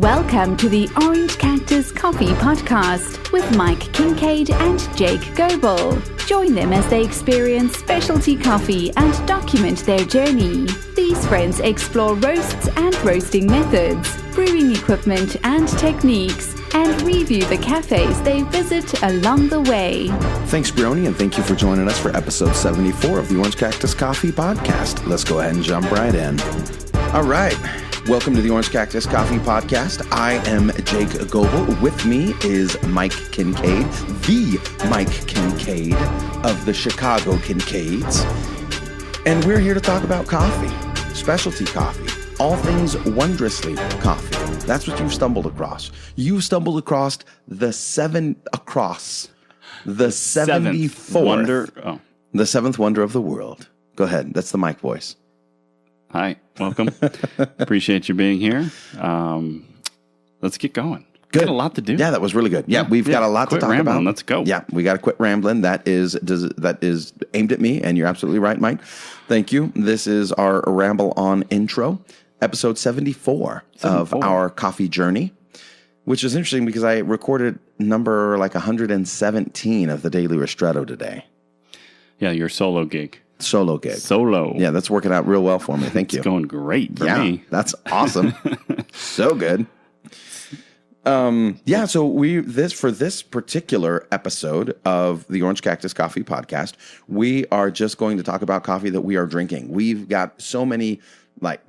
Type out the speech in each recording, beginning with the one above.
Welcome to the Orange Cactus Coffee Podcast with Mike Kincaid and Jake Goebel. Join them as they experience specialty coffee and document their journey. These friends explore roasts and roasting methods, brewing equipment and techniques, and review the cafes they visit along the way. Thanks, Brony, and thank you for joining us for episode 74 of the Orange Cactus Coffee Podcast. Let's go ahead and jump right in. All right. Welcome to the Orange Cactus Coffee Podcast. I am Jake Goebel. With me is Mike Kincaid, the Mike Kincaid of the Chicago Kincaids. And we're here to talk about coffee, specialty coffee, all things wondrously coffee. That's what you've stumbled across. You've stumbled across the 74th, the seventh wonder of the world. Go ahead. That's the Mike voice. Hi, welcome. Appreciate you being here. Let's get going. Good. Got a lot to do. Yeah, that was really good. Yeah, we've got a lot to talk rambling. about. Let's go. Yeah, we got to quit rambling. That is aimed at me, and you're absolutely right, Mike. Thank you. This is our Ramble On intro, episode 74 of our coffee journey, which is interesting because I recorded number like 117 of the Daily Ristretto today. Yeah, your solo gig. Solo gig. Solo. Yeah, that's working out real well for me. Thank you. It's going great for me. That's awesome. So good. So for this particular episode of the Orange Cactus Coffee Podcast, we are just going to talk about coffee that we are drinking. We've got so many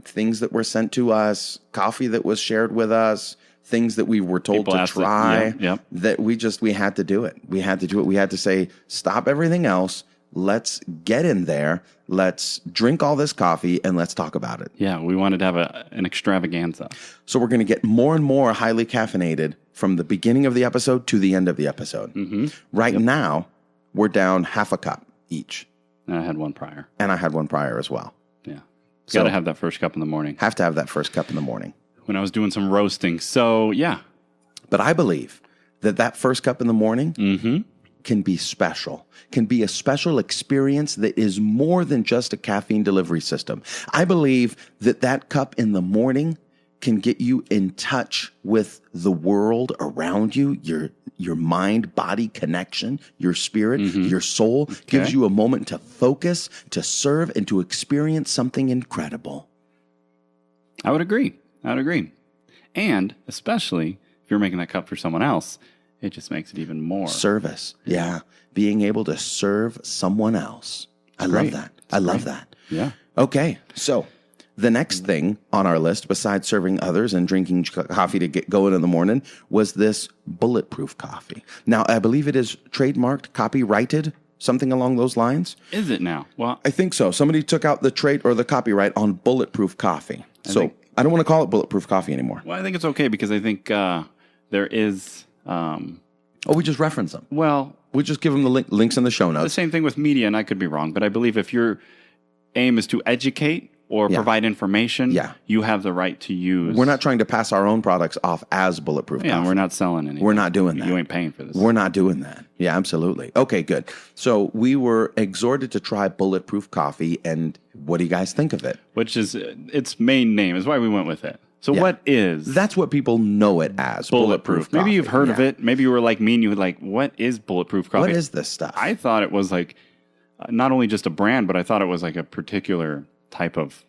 things that were sent to us, coffee that was shared with us, things that we were told to try, that we had to do it. We had to do it. We had to say, stop everything else. Let's get in there. Let's drink all this coffee and let's talk about it. Yeah, we wanted to have an extravaganza. So we're going to get more and more highly caffeinated from the beginning of the episode to the end of the episode. Mm-hmm. Right now, we're down half a cup each. And I had one prior. And I had one prior as well. Yeah. Got to have that first cup in the morning. Have to have that first cup in the morning. When I was doing some roasting. So, yeah. But I believe that first cup in the morning can be special, can be a special experience that is more than just a caffeine delivery system. I believe that cup in the morning can get you in touch with the world around you, your mind-body connection, your spirit, your soul, gives you a moment to focus, to serve, and to experience something incredible. I would agree. And especially if you're making that cup for someone else, it just makes it even more. Service. Yeah. Being able to serve someone else. I love that. I love that. Yeah. Okay. So the next thing on our list, besides serving others and drinking coffee to get going in the morning, was this Bulletproof Coffee. Now, I believe it is trademarked, copyrighted, something along those lines. Is it now? Well, I think so. Somebody took out the trade or the copyright on Bulletproof Coffee. I don't want to call it Bulletproof Coffee anymore. Well, I think it's okay because I think there is... we just reference them. Well, we just give them the links in the show notes. The same thing with media, and I could be wrong, but I believe if your aim is to educate or provide information, you have the right to use. We're not trying to pass our own products off as Bulletproof Coffee. We're not selling anything. We're not doing that. You ain't paying for this. We're not doing that. Yeah, absolutely. Okay, good. So we were exhorted to try Bulletproof Coffee, and what do you guys think of it? Which is its main name, is why we went with it. So what is... That's what people know it as, Bulletproof Coffee. Maybe you've heard of it. Maybe you were like me and you were like, what is Bulletproof Coffee? What is this stuff? I thought it was like, not only just a brand, but I thought it was like a particular type of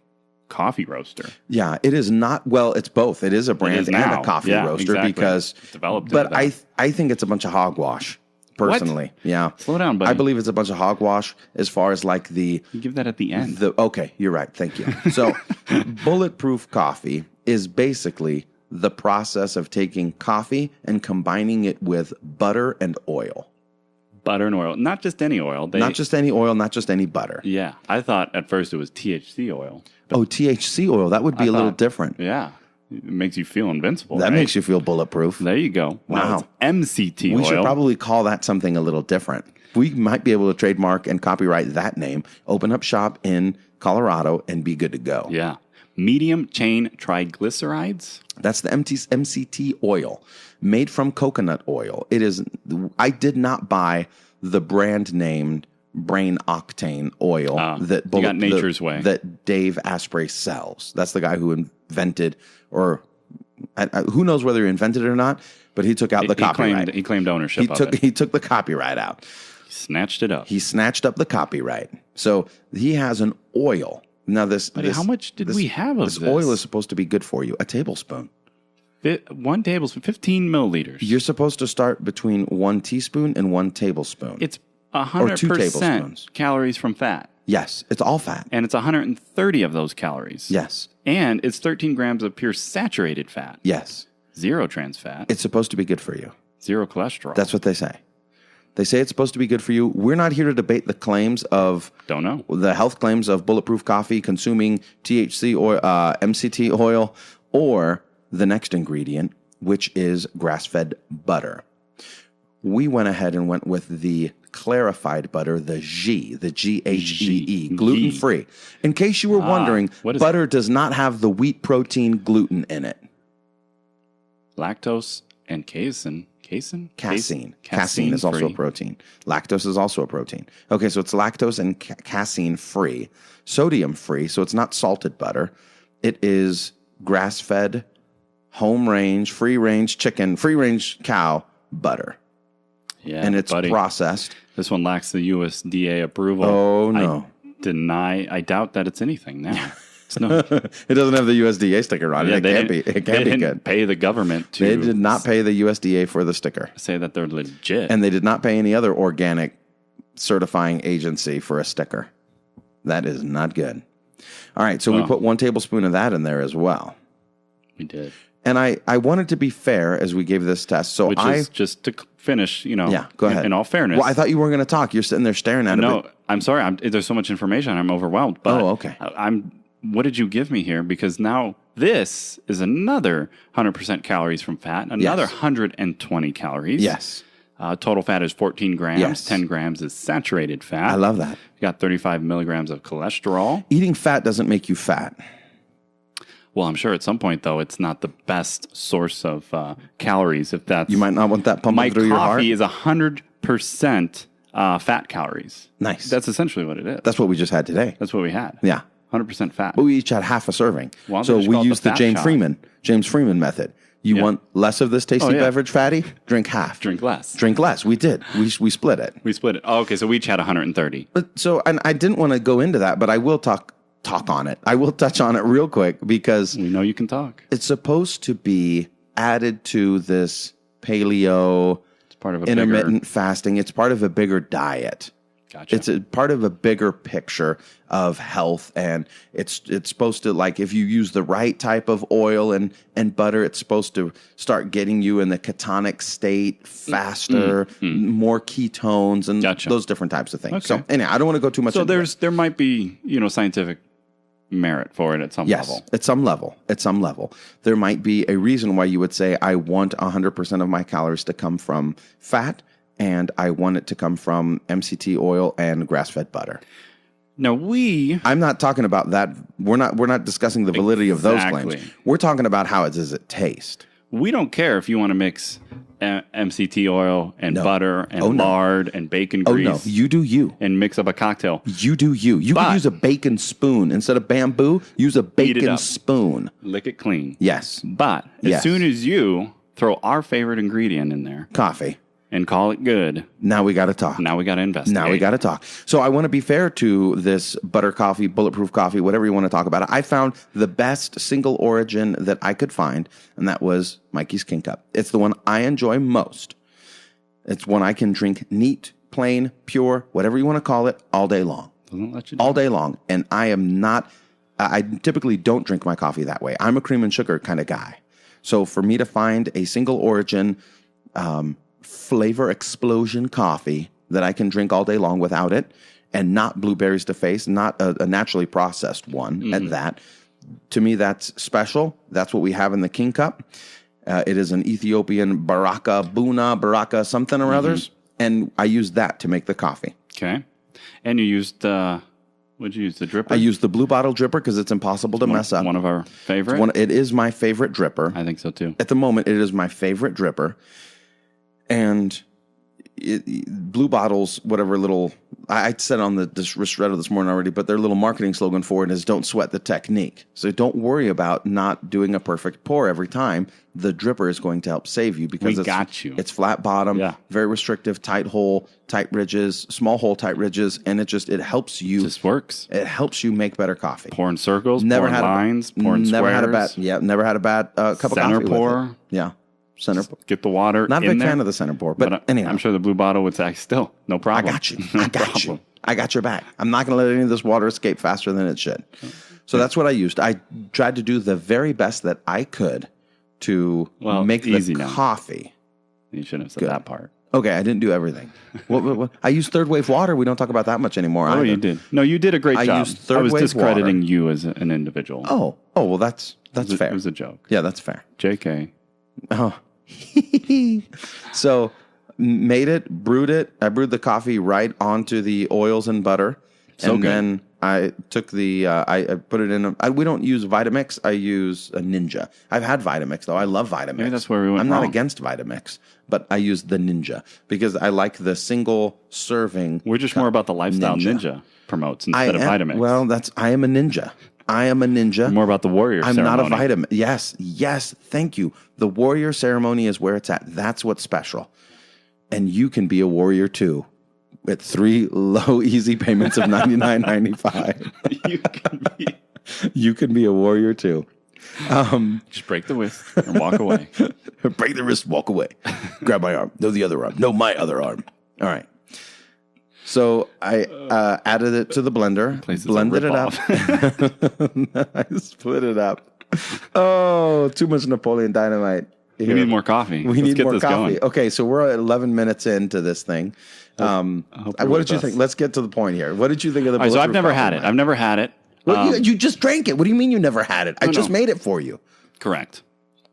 coffee roaster. Yeah, it is not... Well, it's both. It is a brand and a coffee roaster because... Developed but I think it's a bunch of hogwash, personally. What? Yeah. Slow down, buddy. I believe it's a bunch of hogwash as far as like the... You give that at the end. Okay, you're right. Thank you. So, Bulletproof Coffee is basically the process of taking coffee and combining it with butter and oil. Butter and oil. Not just any oil. Not just any oil, not just any butter. Yeah. I thought at first it was THC oil. THC oil. That would be a little different. Yeah. It makes you feel invincible. That makes you feel bulletproof. There you go. Wow. Now it's MCT Oil. We should probably call that something a little different. We might be able to trademark and copyright that name, open up shop in Colorado, and be good to go. Yeah. Medium chain triglycerides. That's the MCT oil made from coconut oil. It is. I did not buy the brand named brain octane oil that you got Nature's Way that Dave Asprey sells. That's the guy who invented, or Who knows whether he invented it or not, but he took out the copyright. He claimed ownership of it. He took the copyright out. He snatched it up. He snatched up the copyright. So he has an oil. Now how much did we have of this? This oil is supposed to be good for you. A tablespoon. 1 tablespoon, 15 milliliters. You're supposed to start between 1 teaspoon and 1 tablespoon. It's or 2 tablespoons. 100% calories from fat. Yes, it's all fat. And it's 130 of those calories. Yes. And it's 13 grams of pure saturated fat. Yes. 0 trans fat. It's supposed to be good for you. 0 cholesterol. That's what they say. They say it's supposed to be good for you. We're not here to debate the claims of... Don't know. The health claims of Bulletproof Coffee consuming THC or MCT oil, or the next ingredient, which is grass-fed butter. We went ahead and went with the clarified butter, the G-H-E-E, gluten-free. In case you were wondering, butter does not have the wheat protein gluten in it. Lactose and casein. Casein is also a protein. Lactose is also a protein. Okay, so it's lactose and casein free, sodium free, so it's not salted butter. It is grass-fed, home-range, free-range chicken, free-range cow butter. Yeah, and it's processed. This one lacks the USDA approval. Oh, no. I doubt that it's anything now. No. It doesn't have the USDA sticker on it. It can't be good. Pay the government to... They did not pay the USDA for the sticker. Say that they're legit. And they did not pay any other organic certifying agency for a sticker. That is not good. All right, so we put 1 tablespoon of that in there as well. We did. And I wanted to be fair as we gave this test. So Which is just to finish, Yeah, go ahead. In all fairness. Well, I thought you weren't going to talk. You're sitting there staring at it. No, I'm sorry. There's so much information. I'm overwhelmed. But okay. What did you give me here? Because now this is another 100% calories from fat, another 120 calories. Yes. Total fat is 14 grams. Yes. 10 grams is saturated fat. I love that. You got 35 milligrams of cholesterol. Eating fat doesn't make you fat. Well, I'm sure at some point, though, it's not the best source of calories. If that's you might not want that pumping through your heart. My coffee is 100% fat calories. Nice. That's essentially what it is. That's what we just had today. That's what we had. Yeah. 100% fat. But we each had half a serving. Well, so we used the James Freeman method. You want less of this tasty beverage, fatty? Drink half. Drink less. Drink less. We did. We split it. We split it. Oh, okay, so we each had 130. And I didn't want to go into that, but I will talk on it. I will touch on it real quick because we know you can talk. It's supposed to be added to this paleo, it's part of intermittent fasting. It's part of a bigger diet. Gotcha. It's a part of a bigger picture of health, and it's supposed to, like, if you use the right type of oil and butter, it's supposed to start getting you in the ketonic state faster, more ketones, and those different types of things. Okay. So anyway, I don't want to go too much into it. There might be, scientific merit for it at some level. Yes, at some level. At some level. There might be a reason why you would say, I want 100% of my calories to come from fat, and I want it to come from MCT oil and grass-fed butter. Now I'm not talking about that. We're not discussing the validity of those claims. We're talking about how does it taste. We don't care if you want to mix MCT oil and butter and lard and bacon grease. Oh, no. You do you. And mix up a cocktail. You do you. You can use a bacon spoon. Instead of bamboo, use a bacon spoon. Lick it clean. Yes. But as soon as you throw our favorite ingredient in there. Coffee. And call it good. Now we got to talk. Now we got to investigate. Now we got to talk. So I want to be fair to this butter coffee, bulletproof coffee, whatever you want to talk about it. I found the best single origin that I could find, and that was Mikey's King Cup. It's the one I enjoy most. It's one I can drink neat, plain, pure, whatever you want to call it, all day long. Doesn't let you do all day long. And I typically don't drink my coffee that way. I'm a cream and sugar kind of guy. So for me to find a single origin, flavor explosion coffee that I can drink all day long without it, and not blueberries to face, not a naturally processed one at that. To me, that's special. That's what we have in the King Cup. It is an Ethiopian Baraka something or others, and I used that to make the coffee. Okay. And you used, what did you use, the dripper? I used the Blue Bottle dripper because it's impossible to mess up. One of our favorite? It is my favorite dripper. I think so too. At the moment, it is my favorite dripper. And Blue Bottle's whatever little, I said on the ristretto this morning already, but their little marketing slogan for it is don't sweat the technique. So don't worry about not doing a perfect pour every time. The dripper is going to help save you because it's flat bottom, very restrictive, tight hole, tight ridges, small hole, tight ridges, and it helps you. It just works. It helps you make better coffee. Pour in circles, pour in lines, pour in squares. Never had a bad cup of coffee Center pour. with it. Yeah. Center pour. Get the water Not a in big there. fan of the center pour, but anyhow. I'm sure the Blue Bottle would say, still, no problem. I got you. I got you. I got your back. I'm not going to let any of this water escape faster than it should. So that's what I used. I tried to do the very best that I could to make the coffee. You shouldn't have said that part. Okay, I didn't do everything. What? I used third wave water. We don't talk about that much anymore. Oh, you did. No, you did a great job. I was discrediting you as an individual. Oh, well, that's fair. It was a joke. Yeah, that's fair. JK. Oh. So made it, brewed it. I brewed the coffee right onto the oils and butter. Then I took I put it in we don't use Vitamix. I use a Ninja. I've had Vitamix though. I love Vitamix. Maybe that's where we went I'm wrong. not against Vitamix, but I use the Ninja because I like the single serving. We're just more about the lifestyle Ninja promotes instead of Vitamix. Well, I am a ninja. I am a ninja. More about the warrior ceremony. I'm not a vitamin. Yes. Thank you. The warrior ceremony is where it's at. That's what's special. And you can be a warrior too. With 3 low, easy payments of $99.95. You can be a warrior too. Just break the wrist and walk away. Break the wrist, walk away. Grab my arm. No, the other arm. No, my other arm. All right. So I added it to the blender, blended it up. I split it up. Oh, too much Napoleon Dynamite. We need more coffee. Let's need more coffee. Going. Okay, so we're at 11 minutes into this thing. What did you think? Let's get to the point here. What did you think of the Bulletproof So I've never had it. I've never had it. Well, you just drank it. What do you mean you never had it? I just made it for you. Correct.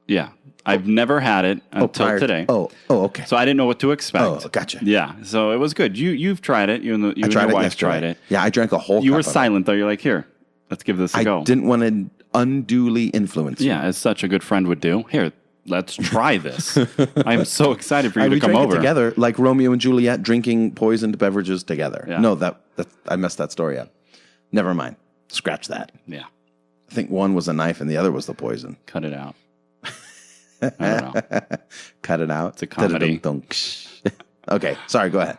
Yeah. I've never had it until today. Oh, okay. So I didn't know what to expect. Oh, gotcha. Yeah. So it was good. You've tried it. You and your wife tried it. Yeah, I drank a whole cup. You were silent, though. You're like, here, let's give this a go. I didn't want to unduly influence you. Yeah, as such a good friend would do. Here, let's try this. I'm so excited for you to come over. Together, like Romeo and Juliet drinking poisoned beverages together. Yeah. No, that I messed that story up. Never mind. Scratch that. Yeah. I think one was a knife and the other was the poison. Cut it out. I don't know. Cut it out. It's a comedy. Okay, sorry, go ahead.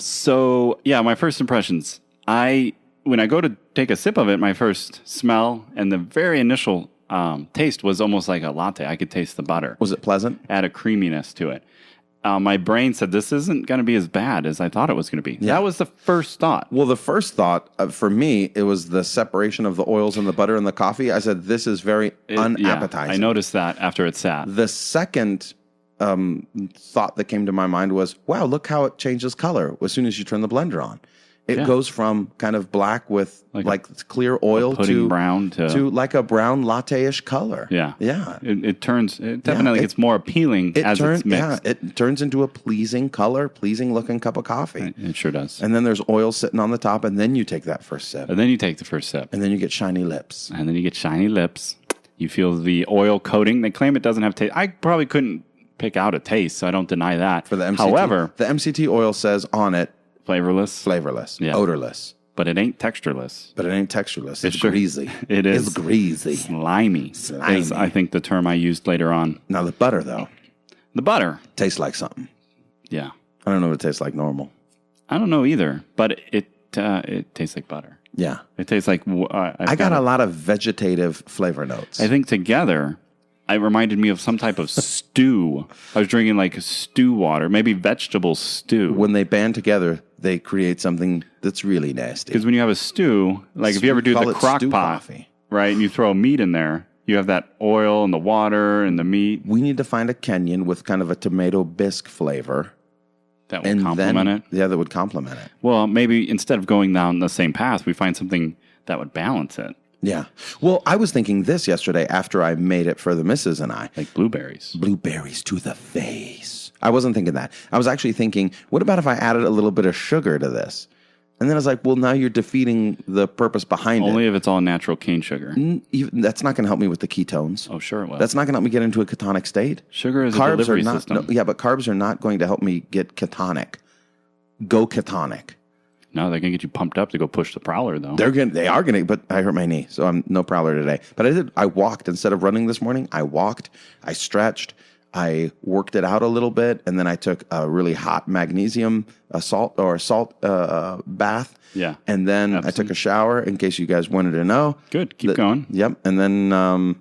So, yeah, my first impressions. When I go to take a sip of it, my first smell and the very initial taste was almost like a latte. I could taste the butter. Was it pleasant? Add a creaminess to it. My brain said, this isn't going to be as bad as I thought it was going to be. Yeah. That was the first thought. Well, the first thought, for me, it was the separation of the oils and the butter and the coffee. I said, this is very unappetizing. I noticed that after it sat. The second thought that came to my mind was, wow, look how it changes color as soon as you turn the blender on. It goes from kind of black with like clear oil to brown to like a brown latte-ish color. Yeah. Yeah. It definitely gets more appealing as it's mixed. Yeah, it turns into a pleasing color, pleasing looking cup of coffee. It sure does. And then there's oil sitting on the top, and then you take that first sip. And then you take the first sip. And then you get shiny lips. You feel the oil coating. They claim it doesn't have taste. I probably couldn't pick out a taste, so I don't deny that. For the MCT, however, the MCT oil says on it, flavorless, odorless. But it ain't textureless. It's greasy. It is. It's greasy. Slimy. Is, I think, the term I used later on. Now, the butter, though. The butter. Tastes like something. Yeah. I don't know what it tastes like normal. I don't know either, but it tastes like butter. Yeah. It tastes like... I got a lot of vegetative flavor notes. I think together... It reminded me of some type of stew. I was drinking like stew water, maybe vegetable stew. When they band together, they create something that's really nasty. Because when you have a stew, like if you ever do the crock pot, right, and you throw meat in there, you have that oil and the water and the meat. We need to find a Kenyan with kind of a tomato bisque flavor. That would complement it? Yeah, that would complement it. Well, maybe instead of going down the same path, we find something that would balance it. Yeah. Well, I was thinking this yesterday after I made it for the missus and I. Like blueberries. Blueberries to the face. I wasn't thinking that. I was actually thinking, what about if I added a little bit of sugar to this? And then I was like, well, now you're defeating the purpose behind it. Only if it's all natural cane sugar. That's not going to help me with the ketones. Oh, sure it will. That's not going to help me get into a ketonic state. Sugar is a delivery system. No, yeah, but carbs are not going to help me get ketonic. Go ketonic. No, they're going to get you pumped up to go push the prowler, though. They are going to, but I hurt my knee, so I'm no prowler today. But I walked instead of running this morning. I walked, I stretched, I worked it out a little bit, and then I took a really hot magnesium salt bath. Yeah. And then Absolutely. I took a shower in case you guys wanted to know. Good. Keep going. Yep. And then, and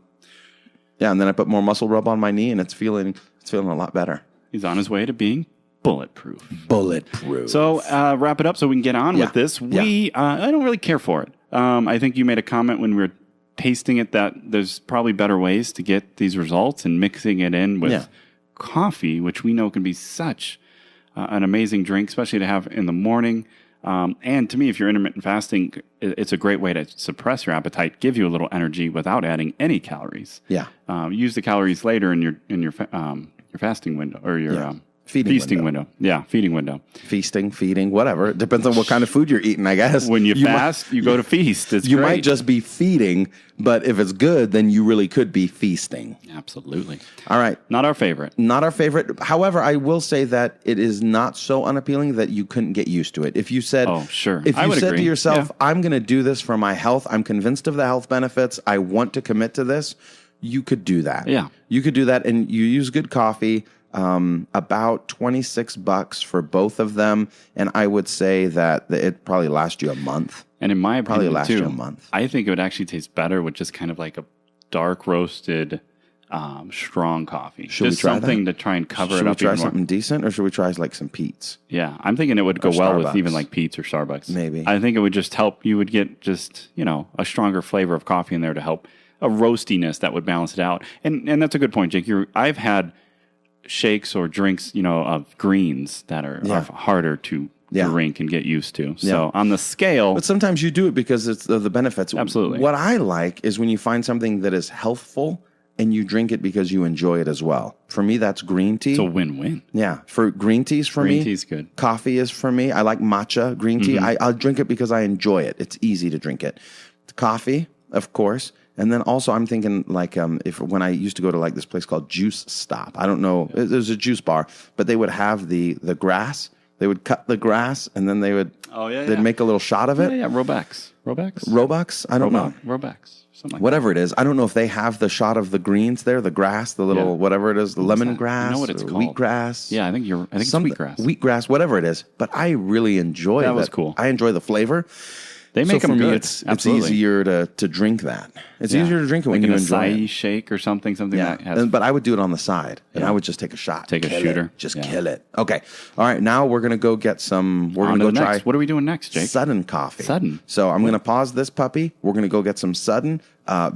then I put more muscle rub on my knee, and it's feeling a lot better. He's on his way to being bulletproof. Bulletproof. So wrap it up so we can get on with this. I don't really care for it. I think you made a comment when we were tasting it that there's probably better ways to get these results, and mixing it in with coffee, which we know can be such an amazing drink, especially to have in the morning. And to me, if you're intermittent fasting, it's a great way to suppress your appetite, give you a little energy without adding any calories. Yeah. Use the calories later in your fasting window or your feasting window. Yeah, feeding window. Feasting, feeding, whatever. It depends on what kind of food you're eating, I guess. When you fast, you go to feast. It's you great. might just be feeding, but if it's good, then you really could be feasting. Absolutely. All right. Not our favorite. Not our favorite. However, I will say that it is not so unappealing that you couldn't get used to it. If you said, Oh, sure. If I you would said agree. to yourself, Yeah. I'm going to do this for my health, I'm convinced of the health benefits, I want to commit to this, you could do that. Yeah. You could do that, and you use good coffee. About $26 for both of them, and I would say that it probably lasts you a month. And in my Probably opinion, last too, you a month. I think it would actually taste better with just kind of like a dark roasted, strong coffee. Should we just try something that? to try and cover Should it we up try even more. something decent, or should we try like some Pete's? Yeah, I'm thinking it would go well with Starbucks. even like Pete's or Starbucks. Maybe. I think it would just help. You would get just, a stronger flavor of coffee in there to help a roastiness that would balance it out. And that's a good point, Jake. I've had shakes or drinks, of greens that are harder to drink and get used to. So on the scale, But sometimes you do it because it's the benefits. Absolutely. What I like is when you find something that is healthful and you drink it because you enjoy it as well. For me, that's green tea. it's a win-win. Yeah, for green tea's for me. Green tea's good. Coffee is for me. I like matcha green tea. I'll drink it because I enjoy it. It's easy to drink it. Coffee, of course. And then also I'm thinking like when I used to go to like this place called Juice Stop. I don't know. There's a juice bar, but they would have the grass. They would cut the grass and then they'd make a little shot of it. Yeah, Robux. Robux? I don't know. Robux. Something like Whatever it is. I don't know if they have the shot of the greens there, the grass, the little whatever it is, the lemongrass, You know what it's called. wheatgrass. Yeah, I think it's wheatgrass. Wheatgrass, whatever it is. But I really enjoy That was cool. I enjoy the flavor. They make so them for me, good. it's Absolutely. easier to drink that. It's easier to drink it when like you an enjoy acai it. shake or something that has. But I would do it on the side, and I would just take a shot. Take a Kill shooter. it. Just Yeah. kill it. Okay. All right. Now we're going to go get some. We're going to go try. Next. What are we doing next, Jake? Sudden coffee. Sudden. So I'm going to pause this puppy. We're going to go get some Sudden.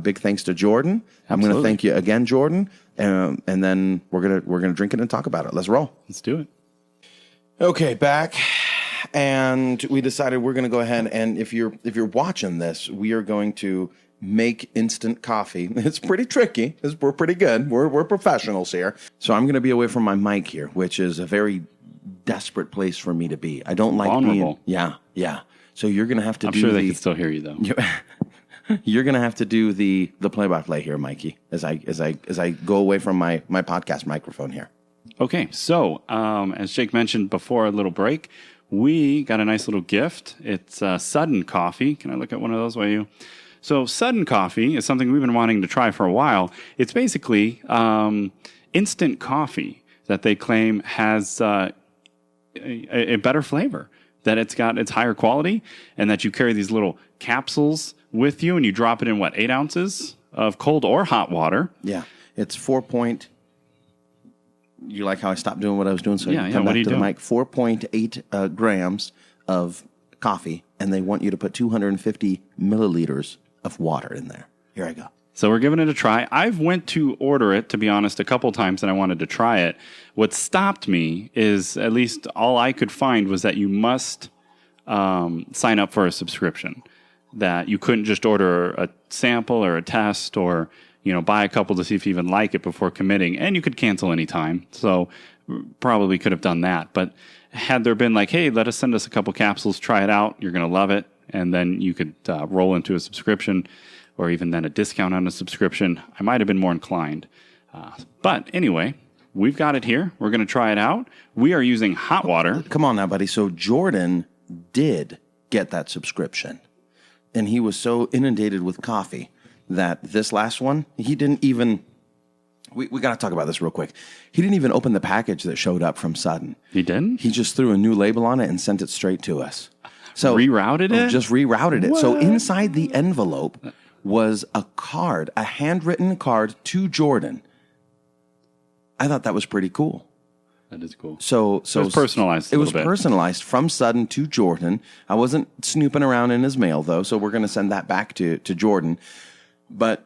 Big thanks to Jordan. I'm going to Absolutely. thank you again, Jordan. And then we're gonna drink it and talk about it. Let's roll. Let's do it. Okay, back. And we decided we're going to go ahead and if you're watching this, we are going to make instant coffee. It's pretty tricky. We're pretty good. We're professionals here. So I'm going to be away from my mic here, which is a very desperate place for me to be. I don't like Vulnerable. being. Yeah. So you're going to have to I'm do sure they can still hear you though. You're going to have to do the play-by-play here, Mikey, as I go away from my podcast microphone here. Okay, so as Jake mentioned before a little break, we got a nice little gift. It's Sudden Coffee. Can I look at one of those while you? So Sudden Coffee is something we've been wanting to try for a while. It's basically instant coffee that they claim has a better flavor, that it's higher quality, and that you carry these little capsules with you, and you drop it in 8 ounces of cold or hot water. Yeah, it's 4 point. You like how I stopped doing what I was doing? So Yeah, you come what back are you to the doing? mic. 4.8 grams of coffee, and they want you to put 250 milliliters of water in there. Here I go. So we're giving it a try. I've went to order it, to be honest, a couple times, and I wanted to try it. What stopped me is, at least all I could find, was that you must sign up for a subscription. That you couldn't just order a sample or a test or buy a couple to see if you even like it before committing, and you could cancel anytime. So probably could have done that. But had there been like, hey, let us send us a couple capsules, try it out, you're going to love it, and then you could roll into a subscription or even then a discount on a subscription, I might have been more inclined. But anyway, we've got it here. We're going to try it out. We are using hot water. Come on now, buddy. So Jordan did get that subscription, and he was so inundated with coffee that this last one, he didn't even... We got to talk about this real quick. He didn't even open the package that showed up from Sudden. He didn't? He just threw a new label on it and sent it straight to us. So rerouted it? Just rerouted it. What? So inside the envelope was a card, a handwritten card to Jordan. I thought that was pretty cool. That is cool. So it was personalized. It was personalized from Sudden to Jordan. I wasn't snooping around in his mail though, so we're going to send that back to Jordan. But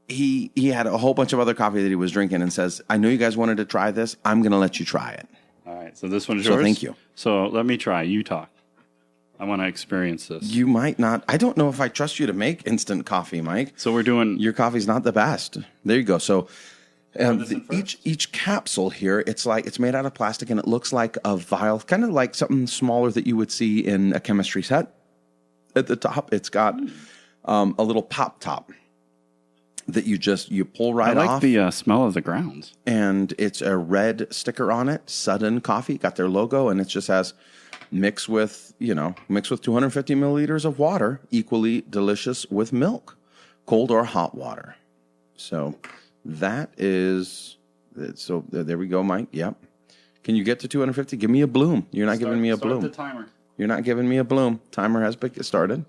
he had a whole bunch of other coffee that he was drinking and says, I know you guys wanted to try this. I'm going to let you try it. All right. So this one's yours? So thank you. So let me try. You talk. I want to experience this. You might not. I don't know if I trust you to make instant coffee, Mike. So we're doing... Your coffee's not the best. There you go. So each capsule here, it's made out of plastic and it looks like a vial, kind of like something smaller that you would see in a chemistry set. At the top, it's got a little pop top that you pull right off. I like the smell of the grounds. And it's a red sticker on it, Sudden Coffee, got their logo, and it just has mix with 250 milliliters of water, equally delicious with milk, cold or hot water. So that is, so there we go, Mike. Yep. Can you get to 250? Give me a bloom. You're not giving me a bloom. Start the timer. You're not giving me a bloom. Timer has started.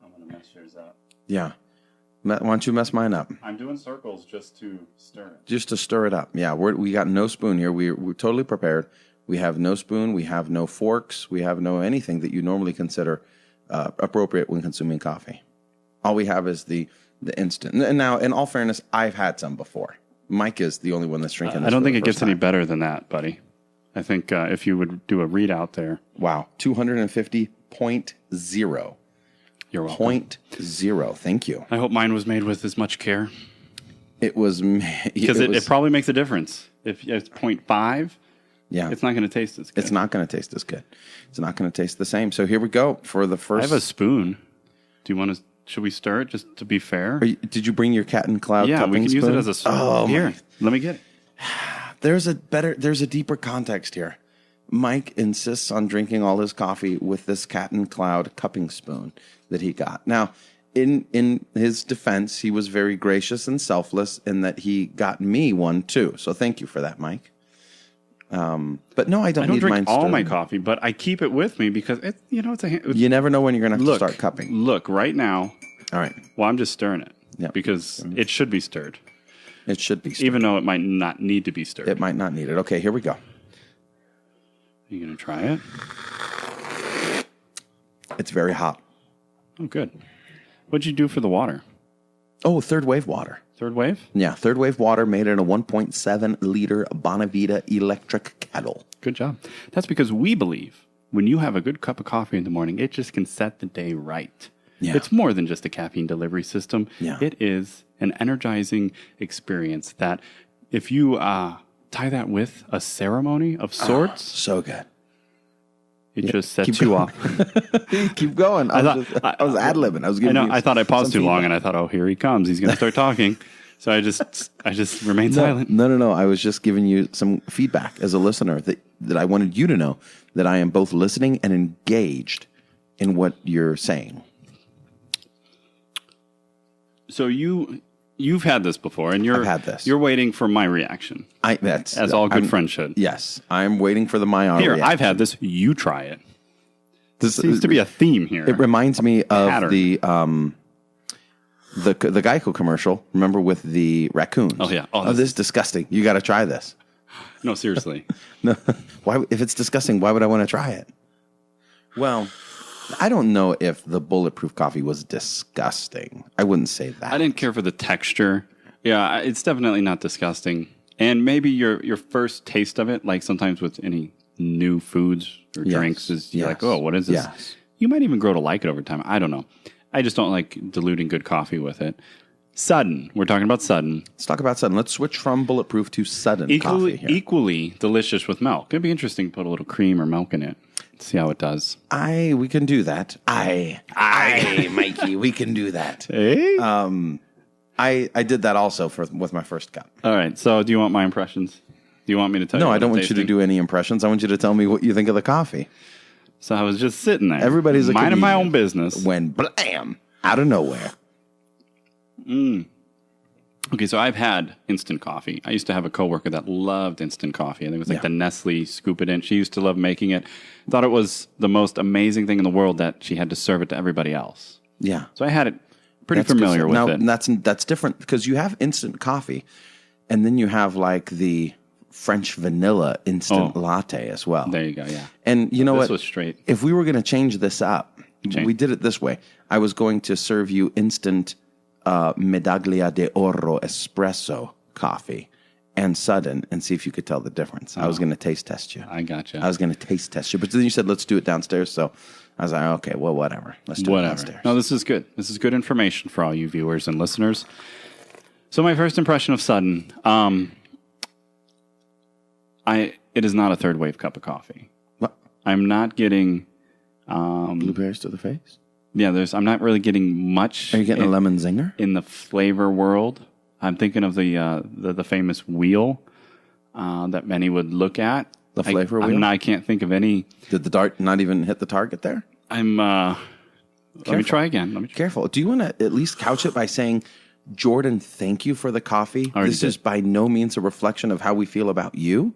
I'm going to mess yours up. Yeah. Why don't you mess mine up? I'm doing circles just to stir it. Just to stir it up. Yeah, we got no spoon here. We're totally prepared. We have no spoon. We have no forks. We have no anything that you normally consider appropriate when consuming coffee. All we have is the instant. And now, in all fairness, I've had some before. Mike is the only one that's drinking this. I don't think it gets any better than that, buddy. I think if you would do a readout there. Wow, 250.0. You're welcome. 0.0. Thank you. I hope mine was made with as much care. It was... Because it probably makes a difference. If it's 0.5, yeah, it's not going to taste as good. It's not going to taste as good. It's not going to taste the same. So here we go for the first... I have a spoon. Do you want to... Should we stir it just to be fair? Did you bring your cat and cloud cupping spoon? Yeah, we can use it as a spoon. Oh, here, let me get it. There's a deeper context here. Mike insists on drinking all his coffee with this cat and cloud cupping spoon that he got. Now, in his defense, he was very gracious and selfless in that he got me one too. So thank you for that, Mike. But no, I don't need drink mine all stirred. my coffee, but I keep it with me because it's you never know when you're going to have to start cupping. Look, right now. All right. Well, I'm just stirring it because it should be stirred. It should be stirred. Even though it might not need to be stirred. It might not need it. Okay, here we go. Are you going to try it? It's very hot. Oh, good. What'd you do for the water? Oh, third wave water. Third wave? Yeah, third wave water made in a 1.7 liter Bonavita electric kettle. Good job. That's because we believe when you have a good cup of coffee in the morning, it just can set the day right. Yeah. It's more than just a caffeine delivery system. Yeah. It is an energizing experience that if you tie that with a ceremony of sorts. So good. It just sets you off. Keep going. I was ad-libbing. I thought I paused too long, and I thought, oh, here he comes. He's going to start talking. So I just remained silent. No. I was just giving you some feedback as a listener that I wanted you to know that I am both listening and engaged in what you're saying. So you've had this before, and I've had this. You're waiting for my reaction. As all good friends should. Yes, I'm waiting for the reaction. I've had this. You try it. This seems to be a theme here. It reminds me of the Geico commercial. Remember with the raccoons? Oh yeah. This is disgusting. You got to try this. No, seriously. No. Why? If it's disgusting, why would I want to try it? Well, I don't know if the Bulletproof coffee was disgusting. I wouldn't say that. I didn't care for the texture. Yeah, it's definitely not disgusting. And maybe your first taste of it, like sometimes with any new foods or drinks, is you're like, oh, what is this? Yes. You might even grow to like it over time. I don't know. I just don't like diluting good coffee with it. Sudden. We're talking about Sudden. Let's talk about Sudden. Let's switch from Bulletproof to Sudden coffee here. Equally delicious with milk. It'd be interesting to put a little cream or milk in it. See how it does. We can do that. Mikey, we can do that. Hey? I did that also with my first cup. All right. So do you want my impressions? Do you want me to tell you? No, I don't want tasting? you to do any impressions. I want you to tell me what you think of the coffee. So I was just sitting there. Everybody's a minding my comedian own business. when blam, out of nowhere. Okay, so I've had instant coffee. I used to have a coworker that loved instant coffee. I think it was like the Nestle Scoop It In. She used to love making it. Thought it was the most amazing thing in the world that she had to serve it to everybody else. Yeah. So I had it pretty familiar with it. Now, that's different because you have instant coffee and then you have like the French vanilla instant latte as well. There you go, yeah. And you know what? This was straight. If we were going to change this up, we did it this way. I was going to serve you instant Medaglia de Oro espresso coffee and Sudden and see if you could tell the difference. I was going to taste test you. I gotcha. I was going to taste test you. But then you said, let's do it downstairs. So I was like, okay, well, whatever. Let's do it downstairs. No, this is good. This is good information for all you viewers and listeners. So my first impression of Sudden, it is not a third wave cup of coffee. What? I'm not getting... Blueberries to the face? Yeah, I'm not really getting much. Are you getting a lemon zinger? In the flavor world? I'm thinking of the famous wheel that many would look at. The flavor wheel? I can't think of any. Did the dart not even hit the target there? Let me try again. Careful. Do you want to at least couch it by saying, Jordan, thank you for the coffee. This is by no means a reflection of how we feel about you.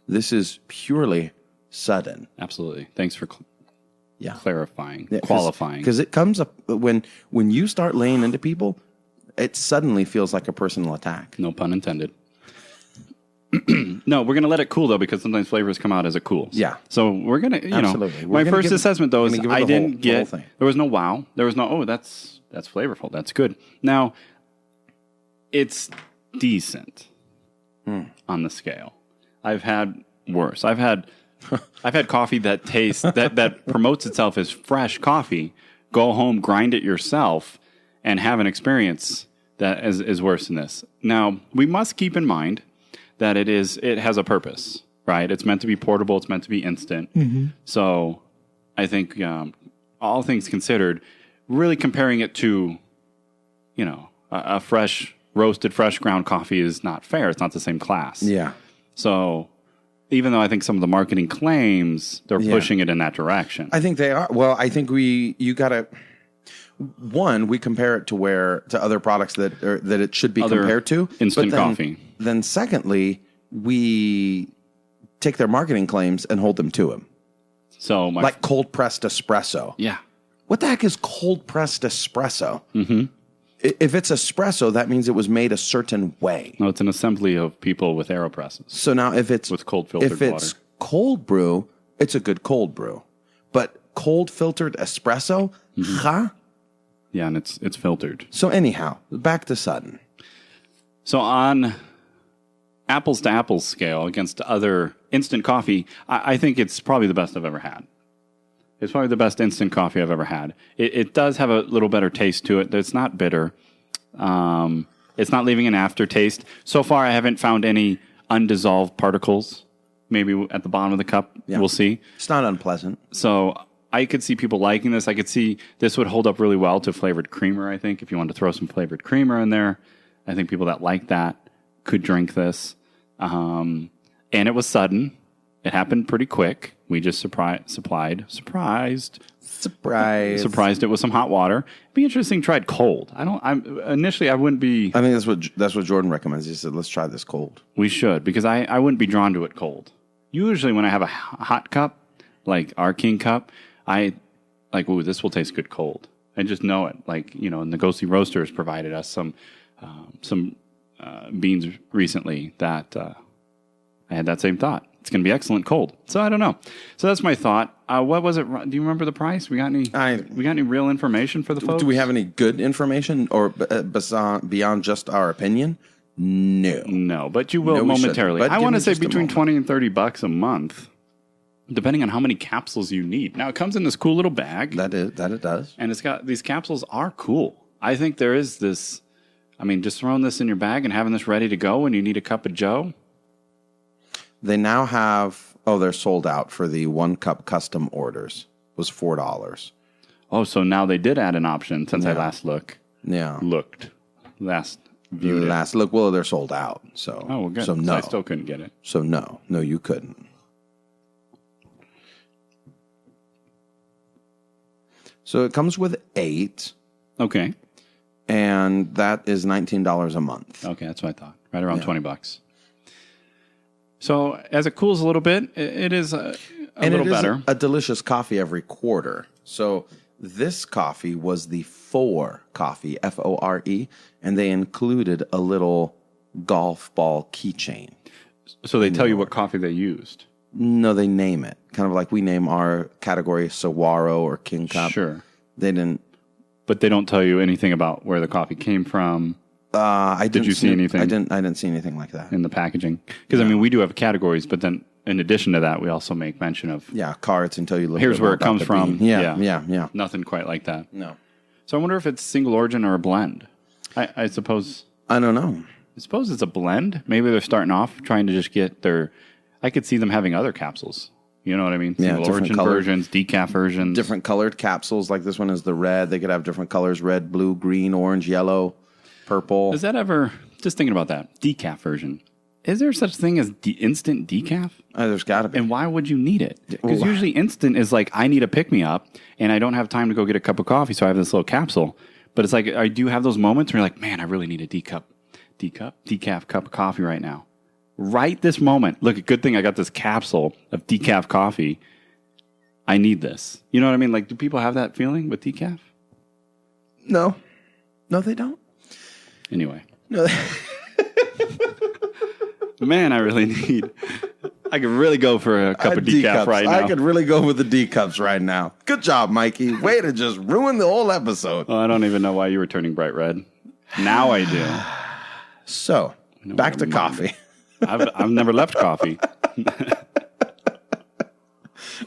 This is purely Sudden. Absolutely. Thanks for clarifying, qualifying. Because it comes up when you start laying into people, it suddenly feels like a personal attack. No pun intended. No, we're going to let it cool, though, because sometimes flavors come out as it cools. Yeah. So we're going to, Absolutely. My first assessment, though, is I didn't get, thing. There was no wow. There was no, that's flavorful. That's good. Now, it's decent on the scale. I've had worse. I've had coffee that tastes, that promotes itself as fresh coffee. Go home, grind it yourself, and have an experience that is worse than this. Now, we must keep in mind that it has a purpose, right? It's meant to be portable. It's meant to be instant. Mm-hmm. So I think all things considered, really comparing it to, a fresh, roasted, fresh ground coffee is not fair. It's not the same class. Yeah. So even though I think some of the marketing claims, they're pushing it in that direction. I think they are. Well, I think we compare it to other products that it should be compared to. Instant coffee. Then secondly, we take their marketing claims and hold them to them. So like cold pressed espresso. Yeah. What the heck is cold pressed espresso? Mm-hmm. If it's espresso, that means it was made a certain way. No, it's an assembly of people with AeroPresses. So now if it's with cold filtered water. If it's cold brew, it's a good cold brew. But cold filtered espresso, Yeah, and it's filtered. So anyhow, back to Sudden. So on apples to apples scale against other instant coffee, I think it's probably the best I've ever had. It's probably the best instant coffee I've ever had. It does have a little better taste to it. It's not bitter. It's not leaving an aftertaste. So far, I haven't found any undissolved particles. Maybe at the bottom of the cup. Yeah. We'll see. It's not unpleasant. So I could see people liking this. I could see this would hold up really well to flavored creamer, I think. If you wanted to throw some flavored creamer in there, I think people that like that could drink this. And it was sudden. It happened pretty quick. We just surprised it with some hot water. It'd be interesting tried cold. I wouldn't be. I think that's what Jordan recommends. He said, let's try this cold. We should, because I wouldn't be drawn to it cold. Usually when I have a hot cup, like our King cup, I like, ooh, this will taste good cold. I just know it. Like, Ngozi Roasters provided us some beans recently that I had that same thought. It's going to be excellent cold. So I don't know. So that's my thought. What was it? Do you remember the price? We got any real information for the folks? Do we have any good information or beyond just our opinion? No, but you will momentarily. I want to say between $20 and $30 a month, depending on how many capsules you need. Now it comes in this cool little bag. That it does, and it's got these capsules are cool. I think there is this I mean, just throwing this in your bag and having this ready to go when you need a cup of joe? They now have, they're sold out for the 1-cup custom orders. It was $4. Oh, so now they did add an option since I last looked. Last viewed it. Look, well, they're sold out. So, well, good. So no. So I still couldn't get it. So no, you couldn't. So it comes with 8. Okay. And that is $19 a month. Okay, that's what I thought. Right around $20. So as it cools a little bit, it is a little better. A delicious coffee every quarter. So this coffee was the 4 coffee, Fore, and they included a little golf ball keychain. So they tell you what coffee they used? No, they name it. Kind of like we name our category Saguaro or King Cup. Sure. They didn't. But they don't tell you anything about where the coffee came from. Did you see anything? I didn't see anything like that in the packaging. Because I mean, we do have categories, but then in addition to that, we also make mention of cards and tell you. Here's where it comes from. Yeah. Nothing quite like that. No. So I wonder if it's single origin or a blend. I suppose. I don't know. I suppose it's a blend. Maybe they're starting off trying to just get their. I could see them having other capsules. You know what I mean? Single origin versions, decaf versions. Different colored capsules, like this one is the red. They could have different colors, red, blue, green, orange, yellow, purple. Is that ever, just thinking about that, decaf version, is there such thing as instant decaf? There's got to be. And why would you need it? Because usually instant is like, I need a pick-me-up, and I don't have time to go get a cup of coffee, so I have this little capsule. But it's like, I do have those moments where you're like, man, I really need a decaf cup of coffee right now. Right this moment. Look, good thing I got this capsule of decaf coffee. I need this. You know what I mean? Like, do people have that feeling with decaf? No, they don't. Anyway. No. Man, I really need... I could really go for a cup of decaf right now. I could really go with the D cups right now. Good job, Mikey. Way to just ruin the whole episode. Well, I don't even know why you were turning bright red. Now I do. So, back to coffee. I've never left coffee.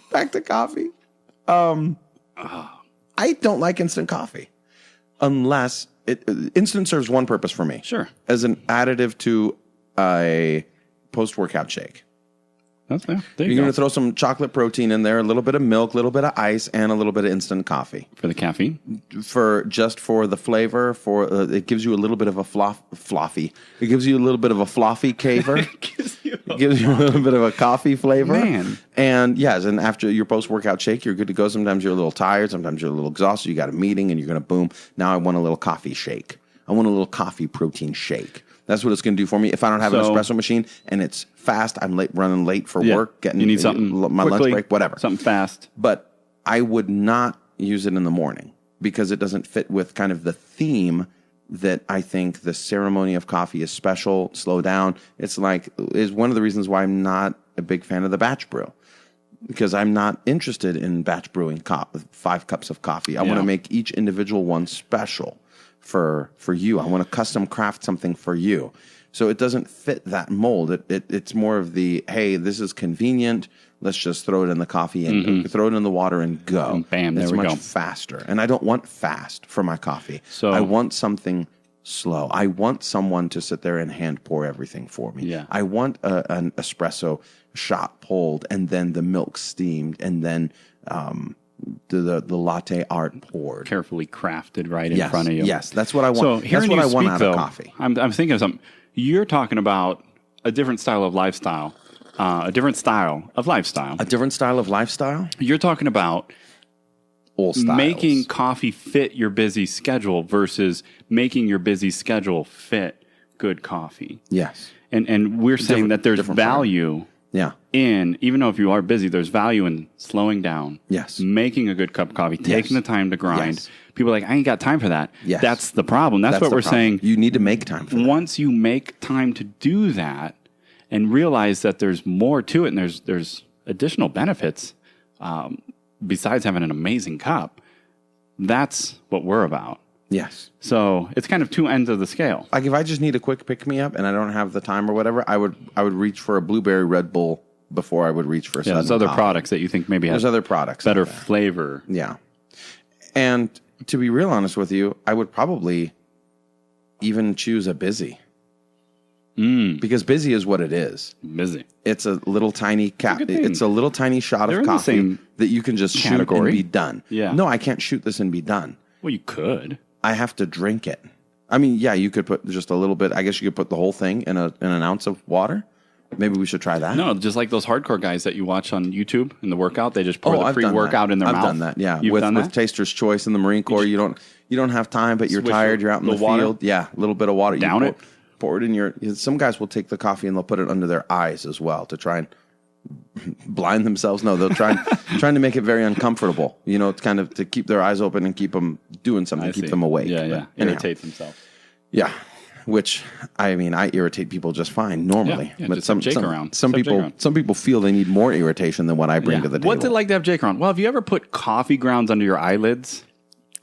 Back to coffee. I don't like instant coffee unless instant serves one purpose for me. Sure. As an additive to a post-workout shake. There you You're go. going to throw some chocolate protein in there, a little bit of milk, a little bit of ice, and a little bit of instant coffee. For the caffeine? For the flavor, it gives you a little bit of a floffy. It gives you a little bit of a floffy caver. It gives you a little bit of a coffee flavor. Man. And yes, and after your post-workout shake, you're good to go. Sometimes you're a little tired. Sometimes you're a little exhausted. You got a meeting and you're going to boom. Now I want a little coffee shake. I want a little coffee protein shake. That's what it's going to do for me. If I don't have an espresso machine and it's fast, I'm running late for work, you need something my quickly, lunch break, whatever. Something fast. But I would not use it in the morning because it doesn't fit with kind of the theme that I think the ceremony of coffee is special, slow down. Is one of the reasons why I'm not a big fan of the batch brew. Because I'm not interested in batch brewing 5 cups of coffee. I want to make each individual one special for you. I want to custom craft something for you. So it doesn't fit that mold. It's more of the, hey, this is convenient. Let's just throw it in the coffee and throw it in the water and go. And bam, there we go. It's much faster. And I don't want fast for my coffee. So I want something slow. I want someone to sit there and hand pour everything for me. Yeah. I want an espresso shot pulled and then the milk steamed and then the latte art poured. Carefully crafted right in front of you. Yes, that's what I want. So that's what I want out of coffee. I'm thinking of something. You're talking about a different style of lifestyle. A different style of lifestyle. A different style of lifestyle? You're talking about old styles. Making coffee fit your busy schedule versus making your busy schedule fit good coffee. Yes. And we're saying that there's value in, even though if you are busy, there's value in slowing down. Yes. Making a good cup of coffee, taking the time to grind. Yes. People are like, I ain't got time for that. Yes. That's the problem. That's what we're saying. You need to make time for that. Once you make time to do that and realize that there's more to it and there's additional benefits besides having an amazing cup, that's what we're about. Yes. So it's kind of two ends of the scale. Like if I just need a quick pick-me-up and I don't have the time or whatever, I would reach for a blueberry Red Bull before I would reach for a Sudden there's other Coffee. Products that you think maybe have other products better flavor. Yeah. And to be real honest with you, I would probably even choose a busy. Because busy is what it is. Busy. It's a little tiny it's a little tiny shot They're of in the coffee same that you can just category. shoot and be done. Yeah. No, I can't shoot this and be done. Well, you could. I have to drink it. I mean, yeah, you could put just a little bit. I guess you could put the whole thing in an ounce of water. Maybe we should try that. No, just like those hardcore guys that you watch on YouTube in the workout, they just pour the pre-workout in their mouth. I've done that. Yeah, You've with done that? Taster's Choice in the Marine Corps, you don't have time, but you're Swish tired. You're out in the water? field. Yeah, a little bit of water. Down it? Pour it in your. Some guys will take the coffee and they'll put it under their eyes as well to try and blind themselves. No, they'll trying to make it very uncomfortable. It's kind of to keep their eyes open and keep them doing something, keep them awake. Yeah, yeah. Anyhow. Irritate themselves. Yeah, which I irritate people just fine normally. Yeah, but just have Jake around. Some Just have Jake people, around. some people feel they need more irritation than what I bring Yeah. to the table. What's it like to have Jake around? Well, have you ever put coffee grounds under your eyelids?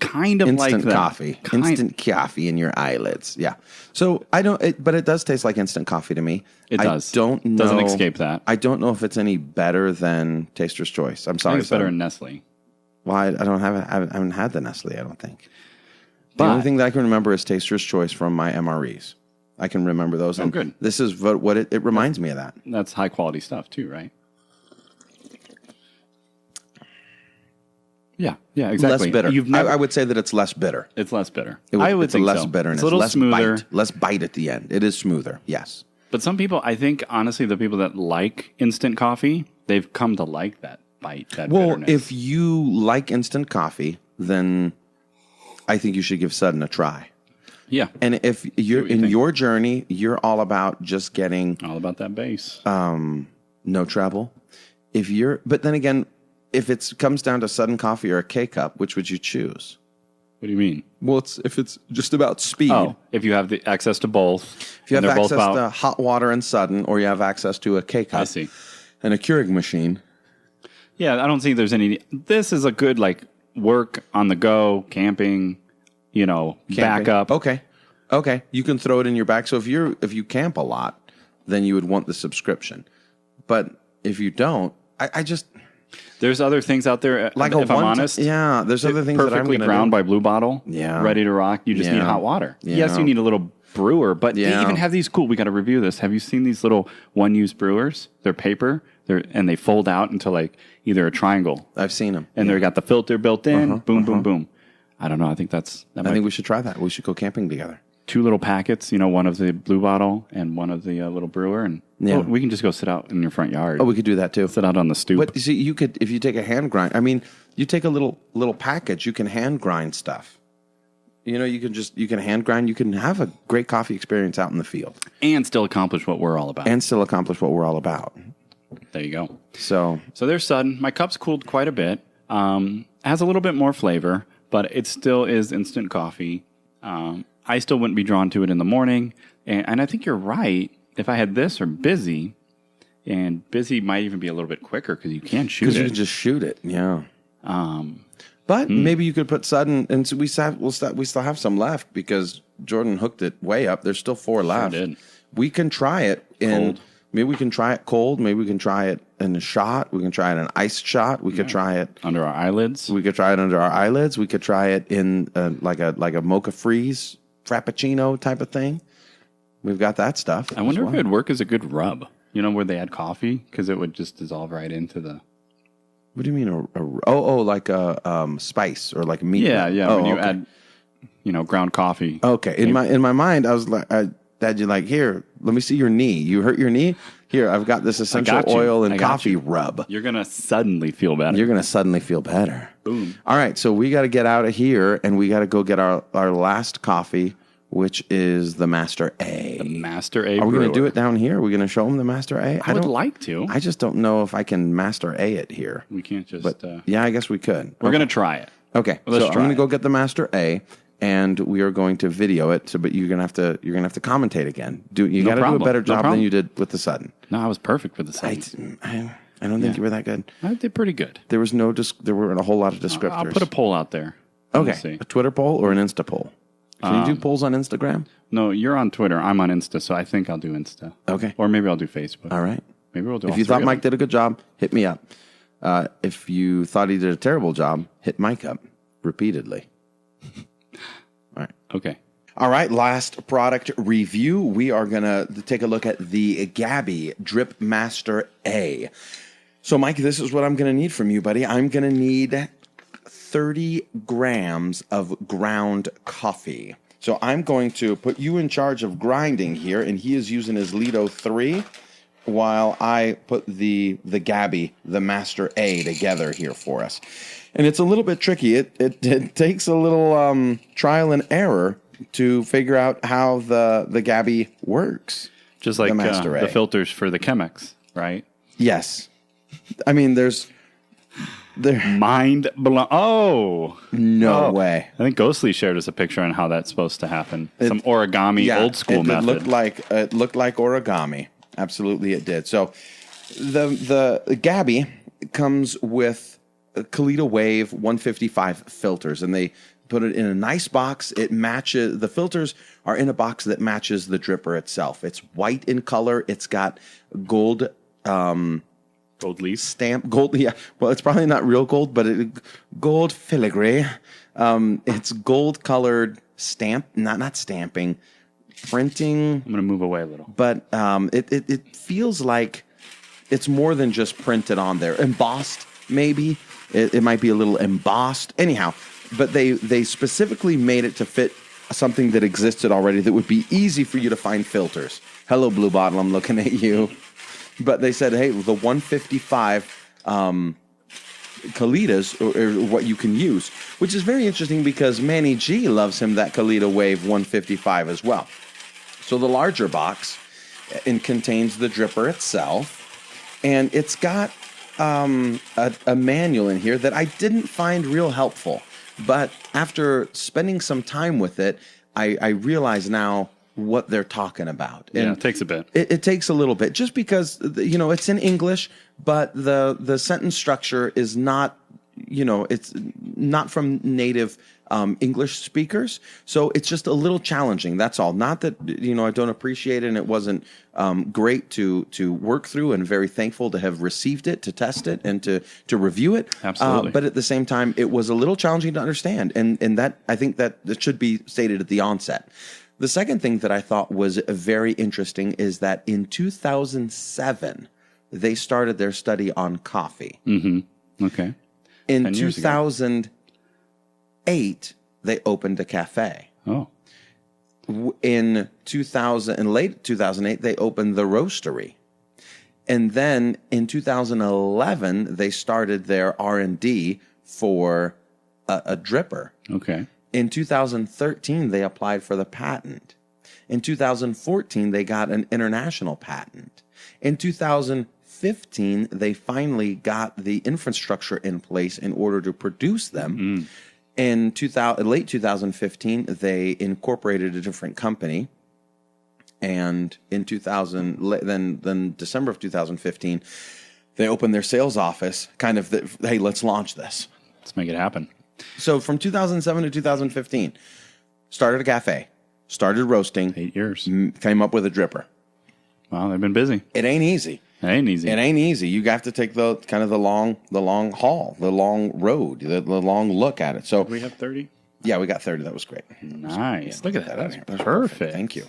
Kind of like Instant that. coffee, instant coffee in your eyelids. Yeah. So I don't, but it does taste like instant coffee to me. It does. I don't know. Doesn't escape that. I don't know if it's any better than Taster's Choice. I'm I sorry. think it's better son. than Nestle. Well, I haven't had the Nestle. I don't think. The But- only thing that I can remember is Taster's Choice from my MREs. I can remember those. Oh, good. This is what it reminds me of that. That's high quality stuff too, right? Yeah, exactly. Less bitter. You've never, I would say that it's less bitter. it's less bitter. I would it's think a less so. bitterness, It's a little less smoother. less bite at the end. It is smoother. Yes. But some people, I think, honestly, the people that like instant coffee, they've come to like that bite, that Well, bitterness. if you like instant coffee, then I think you should give Sudden a try. yeah, And if you're what you in think. your journey, you're all about just getting all about that base. no treble. But then again, if it comes down to Sudden Coffee or a K-Cup, which would you choose? What do you mean? Well, if it's just about speed. Oh, if you have the access to both. If you have and they're access both to hot water and Sudden, or you have access to a K-Cup I see. and a Keurig machine. Yeah, I don't think there's any. This is a good work on the go, camping, backup. Okay. You can throw it in your bag. So if you camp a lot, then you would want the subscription. But if you don't, I just There's other things out there. like if I'm one honest, yeah. There's other things that I'm perfectly gonna ground do. by Blue Bottle. Yeah. ready to rock. You just need Yeah. hot water. Yeah. Yes, you need a little brewer, but they Yeah. even have these cool. We got to review this. Have you seen these little one-use brewers? They're paper. And they fold out into either a triangle, I've seen them, and they've got the filter built in. Boom, boom, boom. I don't know. I think that I might think we should try that. We should go camping together. 2 little packets, one of the Blue Bottle and one of the little brewer. And Yeah. we can just go sit out in your front yard. Oh, we could do that too. Sit out on the stoop. But you see, you could if you take a hand grind. I mean, you take a little package. You can hand grind stuff. You can hand grind. You can have a great coffee experience out in the field And still accomplish what we're all about. and still accomplish what we're all about. There you go. So So there's Sudden. My cup's cooled quite a bit. Has a little bit more flavor, but it still is instant coffee. I still wouldn't be drawn to it in the morning. And I think you're right. If I had this or Busy, and Busy might even be a little bit quicker because you can shoot because you it. can just shoot it, yeah. But maybe you could put Sudden, and so we still have some left because Jordan hooked it way up. There's still 4 left. did. We can try it in. Cold. Maybe we can try it cold. Maybe we can try it in a shot. We can try it in an iced shot. We could try it. Under our eyelids. We could try it under our eyelids. We could try it in like a mocha freeze frappuccino type of thing. We've got that stuff. I wonder if it would work as a good rub. Where they add coffee because it would just dissolve right into the. What do you mean? Like a spice or like a meat. Yeah, rub. yeah. Oh, When you okay. add, ground coffee. Okay. In my mind, I was like, Dad, you're like, here, let me see your knee. You hurt your knee? Here, I've got this essential got you. oil and I got coffee you. rub. You're gonna suddenly feel better. You're gonna suddenly feel better. Boom. All right, so we got to get out of here, and we got to go get our last coffee, which is the Master A. The Master A. Are we brewer. going to do it down here? Are we going to show them the Master A? I would like to. I just don't know if I can Master A it here. We can't just. But yeah, I guess we could. we're gonna try it. Okay, Let's so I'm try going to it. go get the Master A, and we are going to video it. So, but you're going to have to commentate again. You got to do a problem. better No job than problem. you did with the Sudden. No, I was perfect with the Sudden. I don't think you were that good. I did pretty good. There was there weren't a whole lot of descriptors. I'll put a poll out there. Let me okay, see. a Twitter poll or an Insta poll. Can you do polls on Instagram? No, you're on Twitter. I'm on Insta, so I think I'll do Insta. Okay. Or maybe I'll do Facebook. All right. Maybe we'll do. If all you three thought of Mike them. did a good job, hit me up. If you thought he did a terrible job, hit Mike up repeatedly. All right. Okay. All right, last product review. We are going to take a look at the Gabby Drip Master A. So, Mike, this is what I'm going to need from you, buddy. I'm going to need 30 grams of ground coffee. So I'm going to put you in charge of grinding here, and he is using his Lido 3 while I put the Gabby, the Master A, together here for us. And it's a little bit tricky. It takes a little trial and error to figure out how the Gabby works. Just like the filters for the Chemex, right? Yes. I mean, there's mind blown. Oh, no way. I think Ghostly shared us a picture on how that's supposed to happen. Some origami old school method. It looked like origami. Absolutely, it did. So the Gabby comes with Kalita Wave 155 filters, and they put it in a nice box. It matches, the filters are in a box that matches the dripper itself. It's white in color. It's got gold gold leaf stamp. Gold, yeah. Well, it's probably not real gold, but gold filigree. It's gold colored stamp, not stamping, printing. I'm going to move away a little. But it feels like it's more than just printed on there. Embossed, maybe. It might be a little embossed. Anyhow, but they specifically made it to fit something that existed already that would be easy for you to find filters. Hello, Blue Bottle, I'm looking at you. But they said, hey, the 155 Kalitas are what you can use, which is very interesting because Manny G loves him that Kalita Wave 155 as well. So the larger box contains the dripper itself, and it's got a manual in here that I didn't find real helpful. But after spending some time with it, I realize now what they're talking about. And yeah, it takes a bit. It takes a little bit, just because, it's in English, but the sentence structure is not, it's not from native English speakers. So it's just a little challenging. That's all. Not that, I don't appreciate it and it wasn't great to work through, and very thankful to have received it, to test it, and to review it. Absolutely. But at the same time, it was a little challenging to understand. And that, I think that should be stated at the onset. The second thing that I thought was very interesting is that in 2007, they started their study on coffee. Mm-hmm. Okay. In 2008, they opened a cafe. Oh. In late 2008, they opened the roastery. And then in 2011, they started their R&D for a dripper. Okay. In 2013, they applied for the patent. In 2014, they got an international patent. In 2015, they finally got the infrastructure in place in order to produce them. In late 2015, they incorporated a different company. And in then December of 2015, they opened their sales office, hey, let's launch this. Let's make it happen. So from 2007 to 2015, started a cafe, started roasting. 8 years. Came up with a dripper. Wow, they've been busy. It ain't easy. It ain't easy. You have to take the long haul, the long road, the long look at it. So we have 30? Yeah, we got 30. That was great. Nice. Yeah, look at that. That's perfect. Thank you.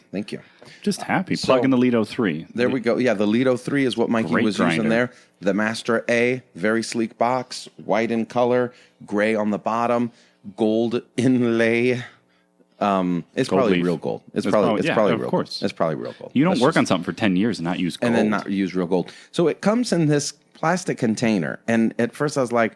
Just happy. Plug in the Lido 3. There we go. Yeah, the Lido 3 is what Mikey was using there. The Master A, very sleek box, white in color, gray on the bottom, gold inlay. It's gold probably leaf. Real gold. It's probably real. Of course. It's probably real gold. You don't work on something for 10 years and not use gold. And then not use real gold. So it comes in this plastic container. And at first I was like,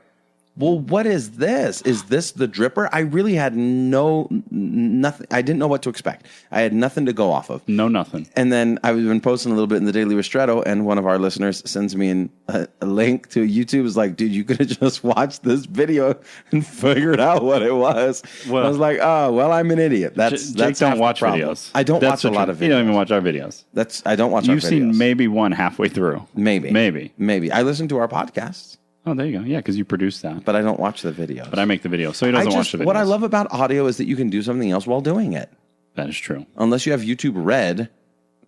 well, what is this? Is this the dripper? I really had nothing. I didn't know what to expect. I had nothing to go off of. Nothing. And then I've been posting a little bit in the Daily Ristretto, and one of our listeners sends me a link to YouTube. It's like, dude, you could have just watched this video and figured out what it was. Well, I was like, oh, well, I'm an idiot. That's don't watch videos. I don't watch a lot of videos. You don't even watch our videos. I don't watch our videos. You've seen maybe one halfway through. Maybe. I listen to our podcasts. Oh, there you go. Yeah, because you produce that. But I don't watch the videos. But I make the video, so he doesn't watch the videos. What I love about audio is that you can do something else while doing it. That is true. Unless you have YouTube Red.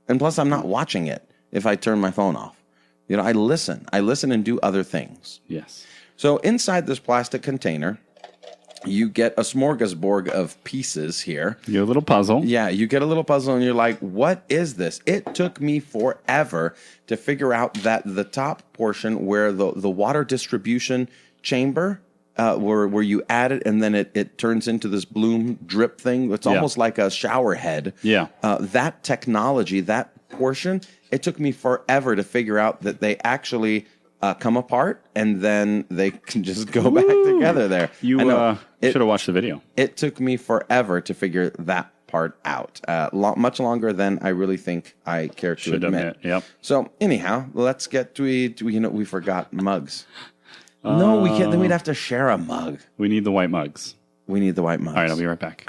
And plus, I'm not watching it if I turn my phone off. I listen. I listen and do other things. Yes. So inside this plastic container, you get a smorgasbord of pieces here. Your little puzzle. Yeah, you get a little puzzle and you're like, what is this? It took me forever to figure out that the top portion where the water distribution chamber, where you add it and then it turns into this bloom drip thing. It's almost like a shower head. Yeah. That technology, that portion, it took me forever to figure out that they actually come apart and then they can just go back together there. You should have watched the video. It took me forever to figure that part out. Much longer than I really think I care to admit. Yep. So anyhow, let's get to we forgot mugs. No, we can't. Then we'd have to share a mug. We need the white mugs. We need the white mugs. All right, I'll be right back.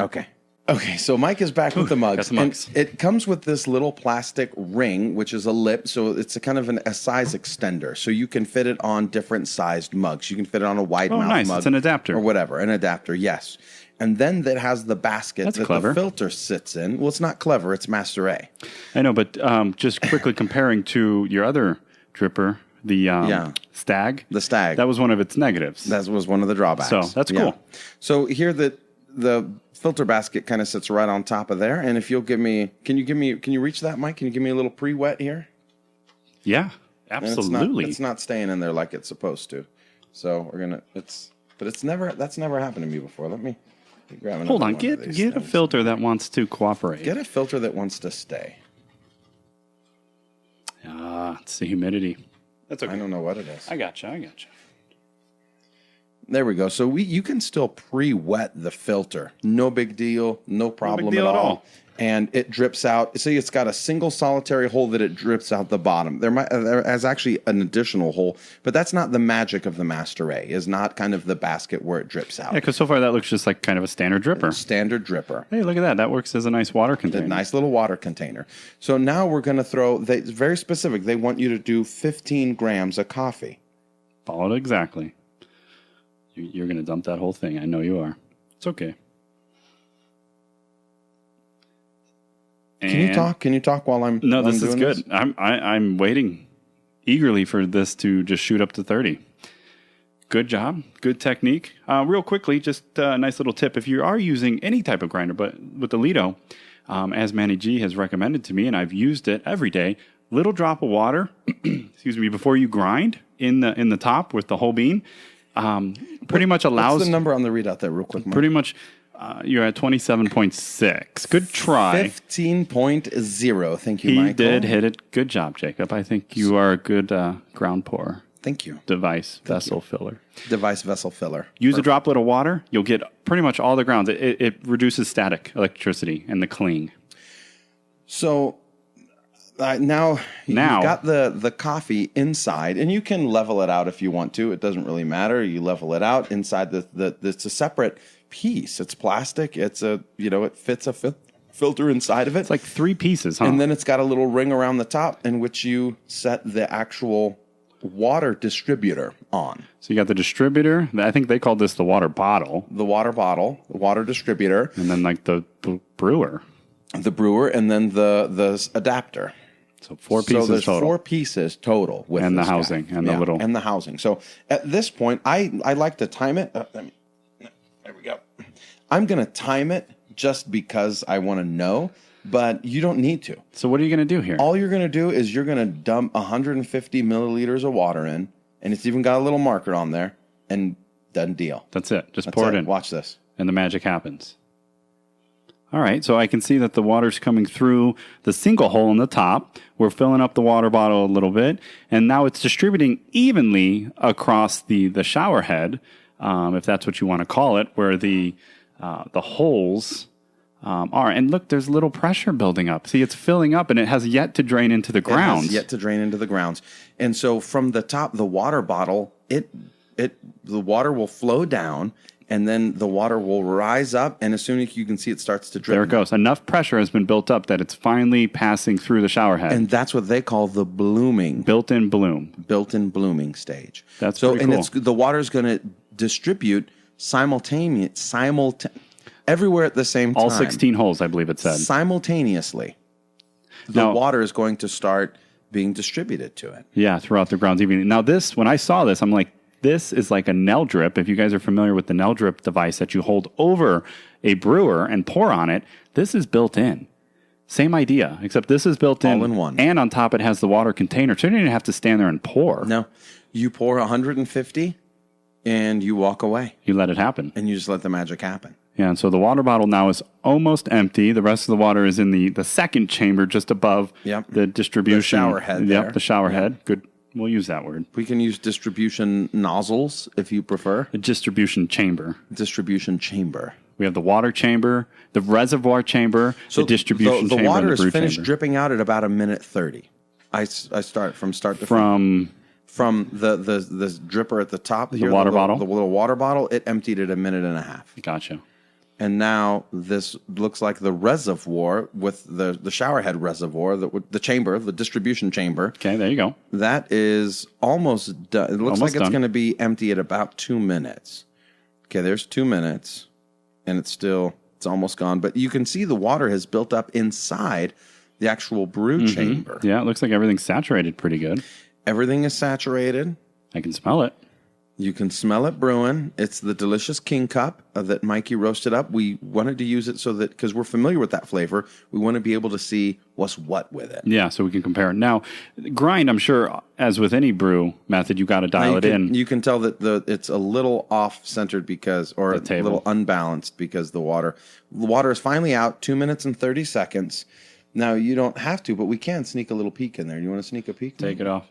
Okay, so Mike is back with the mugs. Got some mugs. And it comes with this little plastic ring, which is a lip, so it's a kind of a size extender. So you can fit it on different sized mugs. You can fit it on a wide mouth nice. mug. It's an adapter. Or whatever, an adapter, yes. And then that has the basket That's that clever. the filter sits in. Well, it's not clever, it's Master A. I know, but just quickly comparing to your other dripper, the Stag. The Stag. That was one of its negatives. That was one of the drawbacks. So that's cool. So here the filter basket kind of sits right on top of there. And if you'll can you reach that, Mike? Can you give me a little pre-wet here? Yeah, absolutely. It's not staying in there like it's supposed to. So that's never happened to me before. Let me grab another Hold on, one of these get a things. filter that wants to cooperate. Get a filter that wants to stay. It's the humidity. That's okay. I don't know what it is. I gotcha. There we go. So you can still pre-wet the filter. No big deal. No problem deal at at all. all. And it drips out. See, it's got a single solitary hole that it drips out the bottom. There has actually an additional hole, but that's not the magic of the Master A. Is not kind of the basket where it drips out. Yeah, because so far that looks just like kind of a standard dripper. Standard dripper. Hey, look at that. That works as a nice water container. A nice little water container. So now we're going to it's very specific. They want you to do 15 grams of coffee. Follow it exactly. You're going to dump that whole thing. I know you are. It's okay. Can you talk while I'm? No, while this I'm is doing good. This? I'm waiting eagerly for this to just shoot up to 30. Good job. Good technique. Real quickly, just a nice little tip. If you are using any type of grinder, but with the Lido, as Manny G has recommended to me, and I've used it every day, little drop of water, excuse me, before you grind in the top with the whole bean, pretty much allows... What's the number on the readout there real quick, Mike? Pretty much... you're at 27.6. Good try. 15.0. Thank you, Michael. He did hit it. Good job, Jacob. I think you are a good ground pour. Thank you. Device vessel filler. Device vessel filler. Use a droplet of water. You'll get pretty much all the grounds. It reduces static electricity and the cling. So now you've got the coffee inside, and you can level it out if you want to. It doesn't really matter. You level it out inside it's a separate piece. It's plastic. It's it fits a filter inside of it. It's like 3 pieces, huh? And then it's got a little ring around the top in which you set the actual water distributor on. So you got the distributor. I think they called this the water bottle. The water bottle, the water distributor. And then like the brewer. The brewer, and then the adapter. So 4 pieces so there's total. 4 pieces total with and this the housing guy. and the little and the housing. So at this point, I like to time it. There we go. I'm going to time it just because I want to know, but you don't need to. So what are you going to do here? All you're going to do is you're going to dump 150 milliliters of water in, and it's even got a little marker on there, and done deal. That's it. Just pour it in. Watch this. And the magic happens. All right, so I can see that the water's coming through the single hole in the top. We're filling up the water bottle a little bit, and now it's distributing evenly across the shower head, if that's what you want to call it, where the holes are. And look, there's a little pressure building up. See, it's filling up, and it has yet to drain into the grounds. It has yet to drain into the grounds. And so from the top, the water bottle, the water will flow down, and then the water will rise up, and as soon as you can see, it starts to drip. There it goes. Enough pressure has been built up that it's finally passing through the shower head. And that's what they call the blooming. Built-in bloom. Built-in blooming stage. That's pretty cool. And the water's going to distribute everywhere at the same time. All 16 holes, I believe it said. Simultaneously. The water is going to start being distributed to it. Yeah, throughout the grounds. Even now, when I saw this, I'm like, This is like a Melodrip. If you guys are familiar with the Melodrip device that you hold over a brewer and pour on it, this is built in. Same idea, except this is built in. All in one. And on top it has the water container, so you don't even have to stand there and pour. No, you pour 150 and you walk away. You let it happen. And you just let the magic happen. Yeah, and so the water bottle now is almost empty. The rest of the water is in the second chamber just above the distribution. The shower head Yep, there. the shower head. Good. We'll use that word. We can use distribution nozzles if you prefer. The distribution chamber. Distribution chamber. We have the water chamber, the reservoir chamber, the distribution chamber, the water and the brew is finished chamber. dripping out at about 1:30. I start from start to From the dripper at the top. The water bottle? The little water bottle, it emptied at 1.5 minutes. Gotcha. And now this looks like the reservoir with the shower head reservoir, the chamber, the distribution chamber. Okay, there you go. That is almost done. It looks Almost like it's done. going to be empty at about 2 minutes. Okay, there's 2 minutes, and it's almost gone. But you can see the water has built up inside the actual brew chamber. Yeah, it looks like everything's saturated pretty good. Everything is saturated. I can smell it. You can smell it brewing. It's the delicious King Cup that Mikey roasted up. We wanted to use it so that, because we're familiar with that flavor, we want to be able to see what's what with it. Yeah, so we can compare it. Now, grind, I'm sure, as with any brew method, you got to dial it in. You can tell that it's a little off-centered or a little unbalanced because the water is finally out, 2 minutes and 30 seconds. Now, you don't have to, but we can sneak a little peek in there. You want to sneak a peek? Take it off.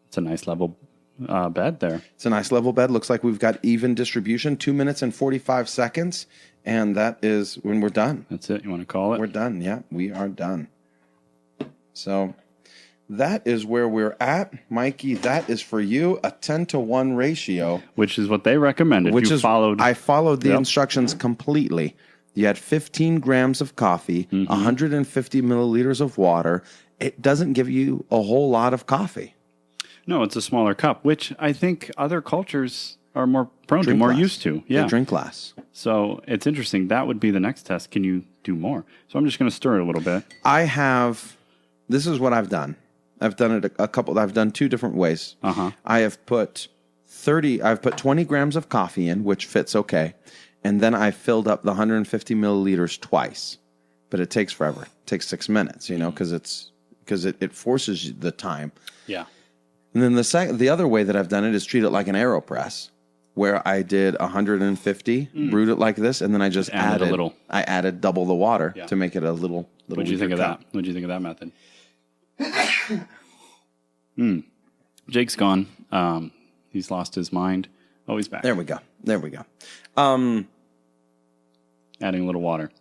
It's a nice level bed there. It's a nice level bed. Looks like we've got even distribution, 2 minutes and 45 seconds. And that is when we're done. That's it. You want to call it? We're done. Yeah, we are done. So that is where we're at. Mikey, that is for you, a 10-to-1 ratio. Which is what they recommended. I followed the instructions completely. You had 15 grams of coffee, 150 milliliters of water. It doesn't give you a whole lot of coffee. No, it's a smaller cup, which I think other cultures are more prone to, more used to. Yeah. They drink less. So it's interesting. That would be the next test. Can you do more? So I'm just going to stir it a little bit. This is what I've done. I've done it I've done two different ways. I have put 20 grams of coffee in, which fits okay. And then I filled up the 150 milliliters twice. But it takes forever. It takes 6 minutes, because it forces the time. Yeah. And then the other way that I've done it is treat it like an AeroPress, where I did 150, brewed it like this, and then I just added a little. I added double the water to make it a little. What do you think of that? What do you think of that method? Jake's gone. He's lost his mind. Oh, he's back. There we go. Adding a little water.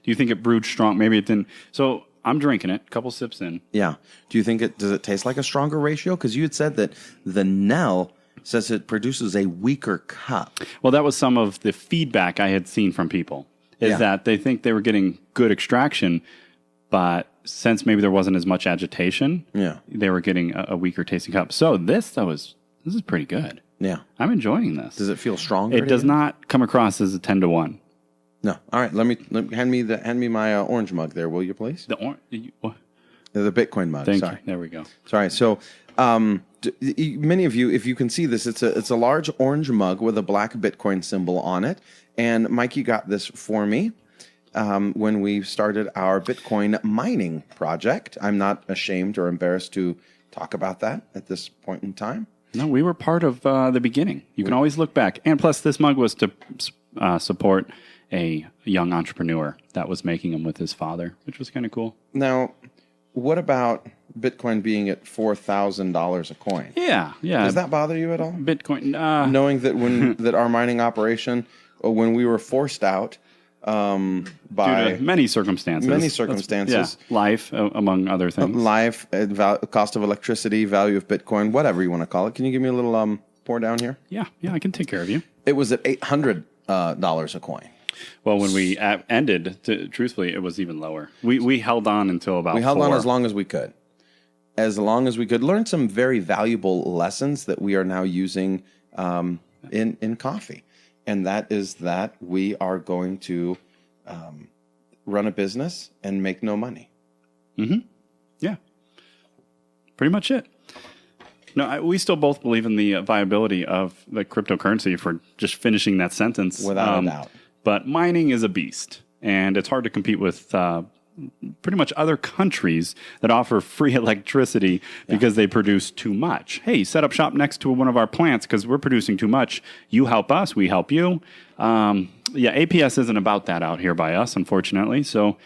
Do you think it brewed strong? Maybe it didn't. So I'm drinking it. A couple sips in. Yeah. Do you think does it taste like a stronger ratio? Because you had said that the Nell says it produces a weaker cup. Well, that was some of the feedback I had seen from people. Is that they think they were getting good extraction, but since maybe there wasn't as much agitation, they were getting a weaker tasting cup. So this is pretty good. Yeah. I'm enjoying this. Does it feel stronger? It does not come across as a 10-to-1. No. All right. Let me hand me my orange mug there, will you, please? The Bitcoin mug. Thank Sorry. you. There we go. Sorry. So, many of you, if you can see this, it's a large orange mug with a black Bitcoin symbol on it. And Mikey got this for me when we started our Bitcoin mining project. I'm not ashamed or embarrassed to talk about that at this point in time. No, we were part of the beginning. You can always look back. And plus, this mug was to support a young entrepreneur that was making them with his father, which was kind of cool. Now, what about Bitcoin being at $4,000 a coin? Yeah. Does that bother you at all? Bitcoin, knowing that that our mining operation, when we were forced out by due to many circumstances, life among other things, life, cost of electricity, value of Bitcoin, whatever you want to call it. Can you give me a little pour down here? Yeah, I can take care of you. It was at $800 a coin. Well, when we ended, truthfully, it was even lower. We held on until about. We held on as long as we could. Learned some very valuable lessons that we are now using in coffee. And that is that we are going to run a business and make no money. Mm-hmm. Yeah. Pretty much it. No, we still both believe in the viability of the cryptocurrency for just finishing that sentence. Without a doubt. But mining is a beast, and it's hard to compete with pretty much other countries that offer free electricity because they produce too much. Hey, set up shop next to one of our plants because we're producing too much. You help us, we help you. APS isn't about that out here by us, unfortunately. So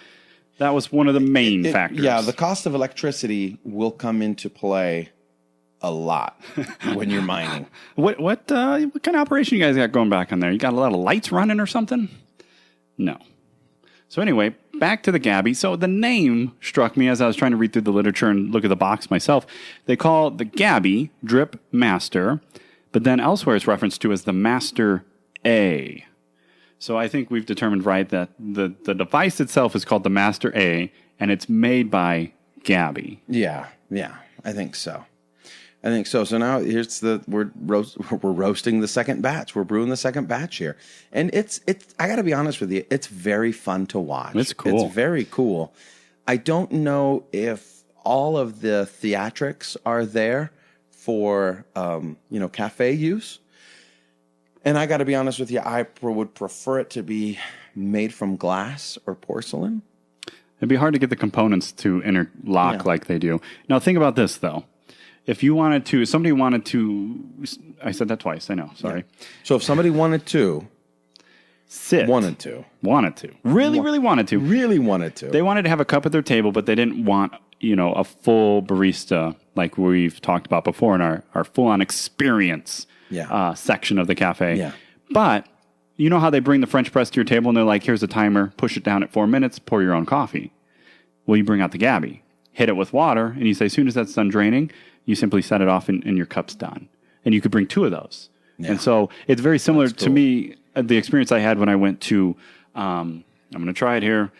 that was one of the main factors. Yeah, the cost of electricity will come into play a lot when you're mining. What kind of operation you guys got going back on there? You got a lot of lights running or something? No. So anyway, back to the Gabby. So the name struck me as I was trying to read through the literature and look at the box myself. They call the Gabby Drip Master, but then elsewhere it's referenced to as the Master A. So I think we've determined right that the device itself is called the Master A, and it's made by Gabby. Yeah, I think so. So now we're roasting the second batch. We're brewing the second batch here, and it's. I got to be honest with you, it's very fun to watch. It's cool. It's very cool. I don't know if all of the theatrics are there for cafe use, and I got to be honest with you, I would prefer it to be made from glass or porcelain. It'd be hard to get the components to interlock like they do. Now think about this though. If somebody wanted to, I said that twice, I know, sorry. Yeah. So if somebody wanted to, really wanted to. They wanted to have a cup at their table, but they didn't want, a full barista like we've talked about before in our full-on experience section of the cafe. Yeah. But you know how they bring the French press to your table and they're like, here's a timer, push it down at 4 minutes, pour your own coffee. Well, you bring out the Gabby, hit it with water, and you say, as soon as that's done draining, you simply set it off and your cup's done. And you could bring 2 of those. Yeah. And so it's very similar to me, the experience I had when I went to, I'm going to try it here,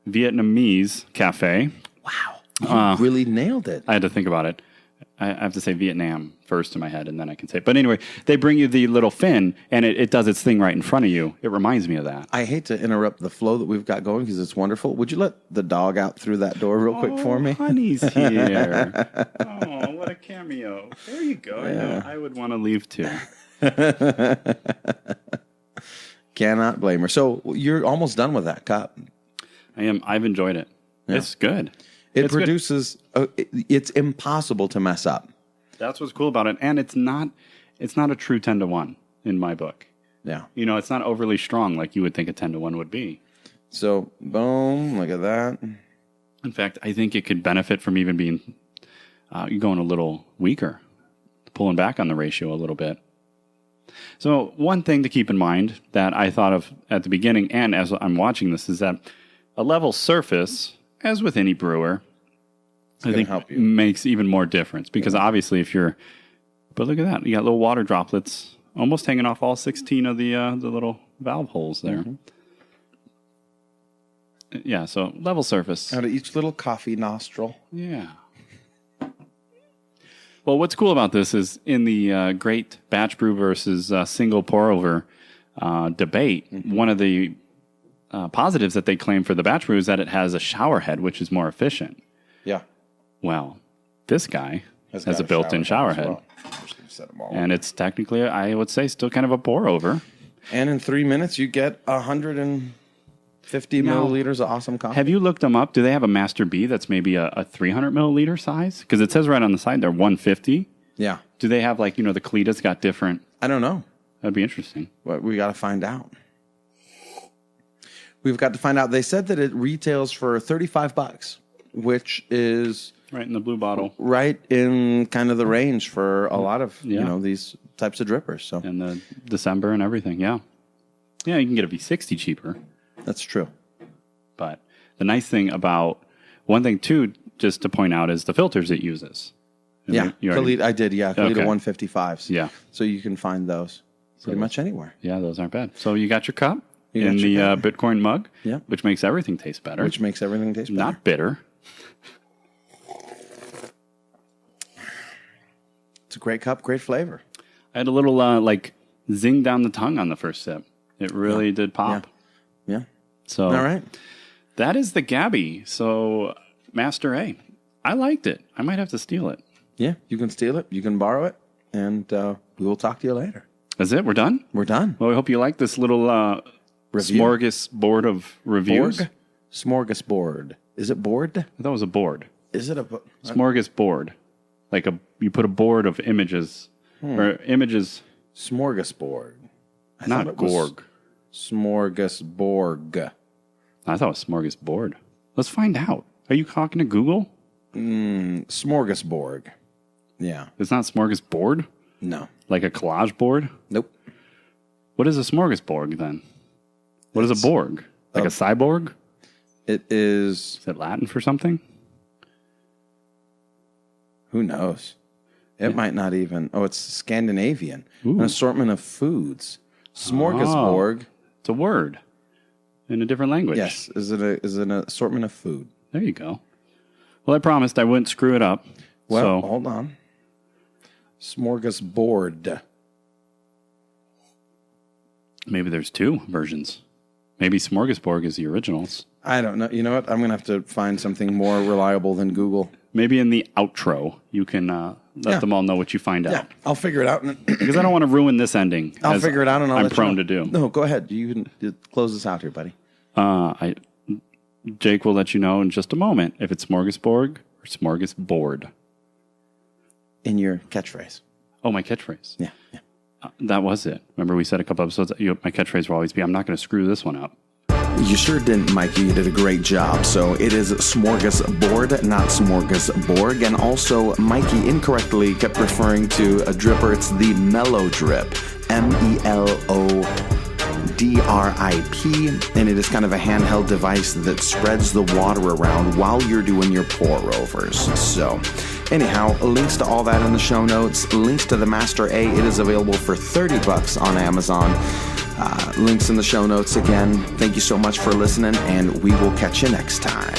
Vietnamese cafe. Wow. You really nailed it. I had to think about it. I have to say Vietnam first in my head, and then I can say it. But anyway, they bring you the little fin, and it does its thing right in front of you. It reminds me of that. I hate to interrupt the flow that we've got going because it's wonderful. Would you let the dog out through that door real quick for me? Honey's here. Oh, what a cameo. There you go. Yeah. I know I would want to leave too. Cannot blame her. So you're almost done with that cup. I am. I've enjoyed it. Yeah. It's good. It produces. It's impossible to mess up. That's what's cool about it, and it's not a true 10-to-1 in my book. Yeah, it's not overly strong like you would think a 10-to-1 would be. So boom, look at that. In fact, I think it could benefit from even being going a little weaker, pulling back on the ratio a little bit. So one thing to keep in mind that I thought of at the beginning, and as I'm watching this, is that a level surface, as with any brewer, I think makes even more difference because obviously but look at that. You got little water droplets almost hanging off all 16 of the little valve holes there. Mm-hmm. Yeah, so level surface. Out of each little coffee nostril. Yeah. Well, what's cool about this is in the great batch brew versus single pour over debate, one of the positives that they claim for the batch brew is that it has a shower head, which is more efficient. Yeah. Well, this guy has a built-in shower head. Well. And it's technically, I would say, still kind of a pour over. And in 3 minutes, you get 150 milliliters of awesome coffee. Have you looked them up? Do they have a Master B that's maybe a 300 milliliter size? Because it says right on the side they're 150. Yeah. Do they have the Cletus got different? I don't know. That'd be interesting. Well, we got to find out. We've got to find out. They said that it retails for $35, which is right in the blue bottle, right in kind of the range for a lot of these types of drippers. So in the December and everything, yeah, you can get a V60 cheaper. That's true. But the nice thing about one thing too, just to point out, is the filters it uses. Yeah, I did. Yeah, Kalita 155s. Yeah, so you can find those pretty much anywhere. Yeah, those aren't bad. So you got your cup. In the Bitcoin mug, which makes everything taste better. Not bitter. It's a great cup, great flavor. I had a little zing down the tongue on the first sip. It really did pop. Yeah. So all right, that is the Gabby. So Master A, I liked it. I might have to steal it. Yeah, you can steal it. You can borrow it. And we will talk to you later. That's it? We're done? We're done. Well, I hope you like this little smorgasbord of reviews. Smorgasbord. Is it board? I thought it was a board. Is it a... Smorgasbord. Like you put a board of images. Or images... Smorgasbord. Not Gorg. Smorgasborg. I thought it was smorgasbord. Let's find out. Are you talking to Google? Smorgasborg. Yeah. It's not smorgasbord? No. Like a collage board? Nope. What is a smorgasborg then? What is a borg? Like a cyborg? It is... Is it Latin for something? Who knows? It might not even... Oh, it's Scandinavian. An assortment of foods. Smorgasborg. It's a word in a different language. Yes. Is an assortment of food. There you go. Well, I promised I wouldn't screw it up. Well, hold on. Smorgasbord. Maybe there's two versions. Maybe Smorgasborg is the originals. I don't know. You know what? I'm going to have to find something more reliable than Google. Maybe in the outro, you can let them all know what you find out. Yeah, I'll figure it out. Because I don't want to ruin this ending. I'll figure it out, and I'll I'm let prone you know. to do. No, go ahead. You can close this out here, buddy. Jake will let you know in just a moment if it's Smorgasborg or Smorgasbord. In your catchphrase. Oh, my catchphrase. Yeah. That was it. Remember we said a couple episodes, my catchphrase will always be, I'm not going to screw this one up. You sure didn't, Mikey. You did a great job. So it is Smorgasbord, not Smorgasborg. And also, Mikey incorrectly kept referring to a dripper. It's the Melodrip. Melodrip. And it is kind of a handheld device that spreads the water around while you're doing your pour-overs. So, anyhow, links to all that in the show notes. Links to the Master A. It is available for $30 on Amazon. Links in the show notes again. Thank you so much for listening, and we will catch you next time.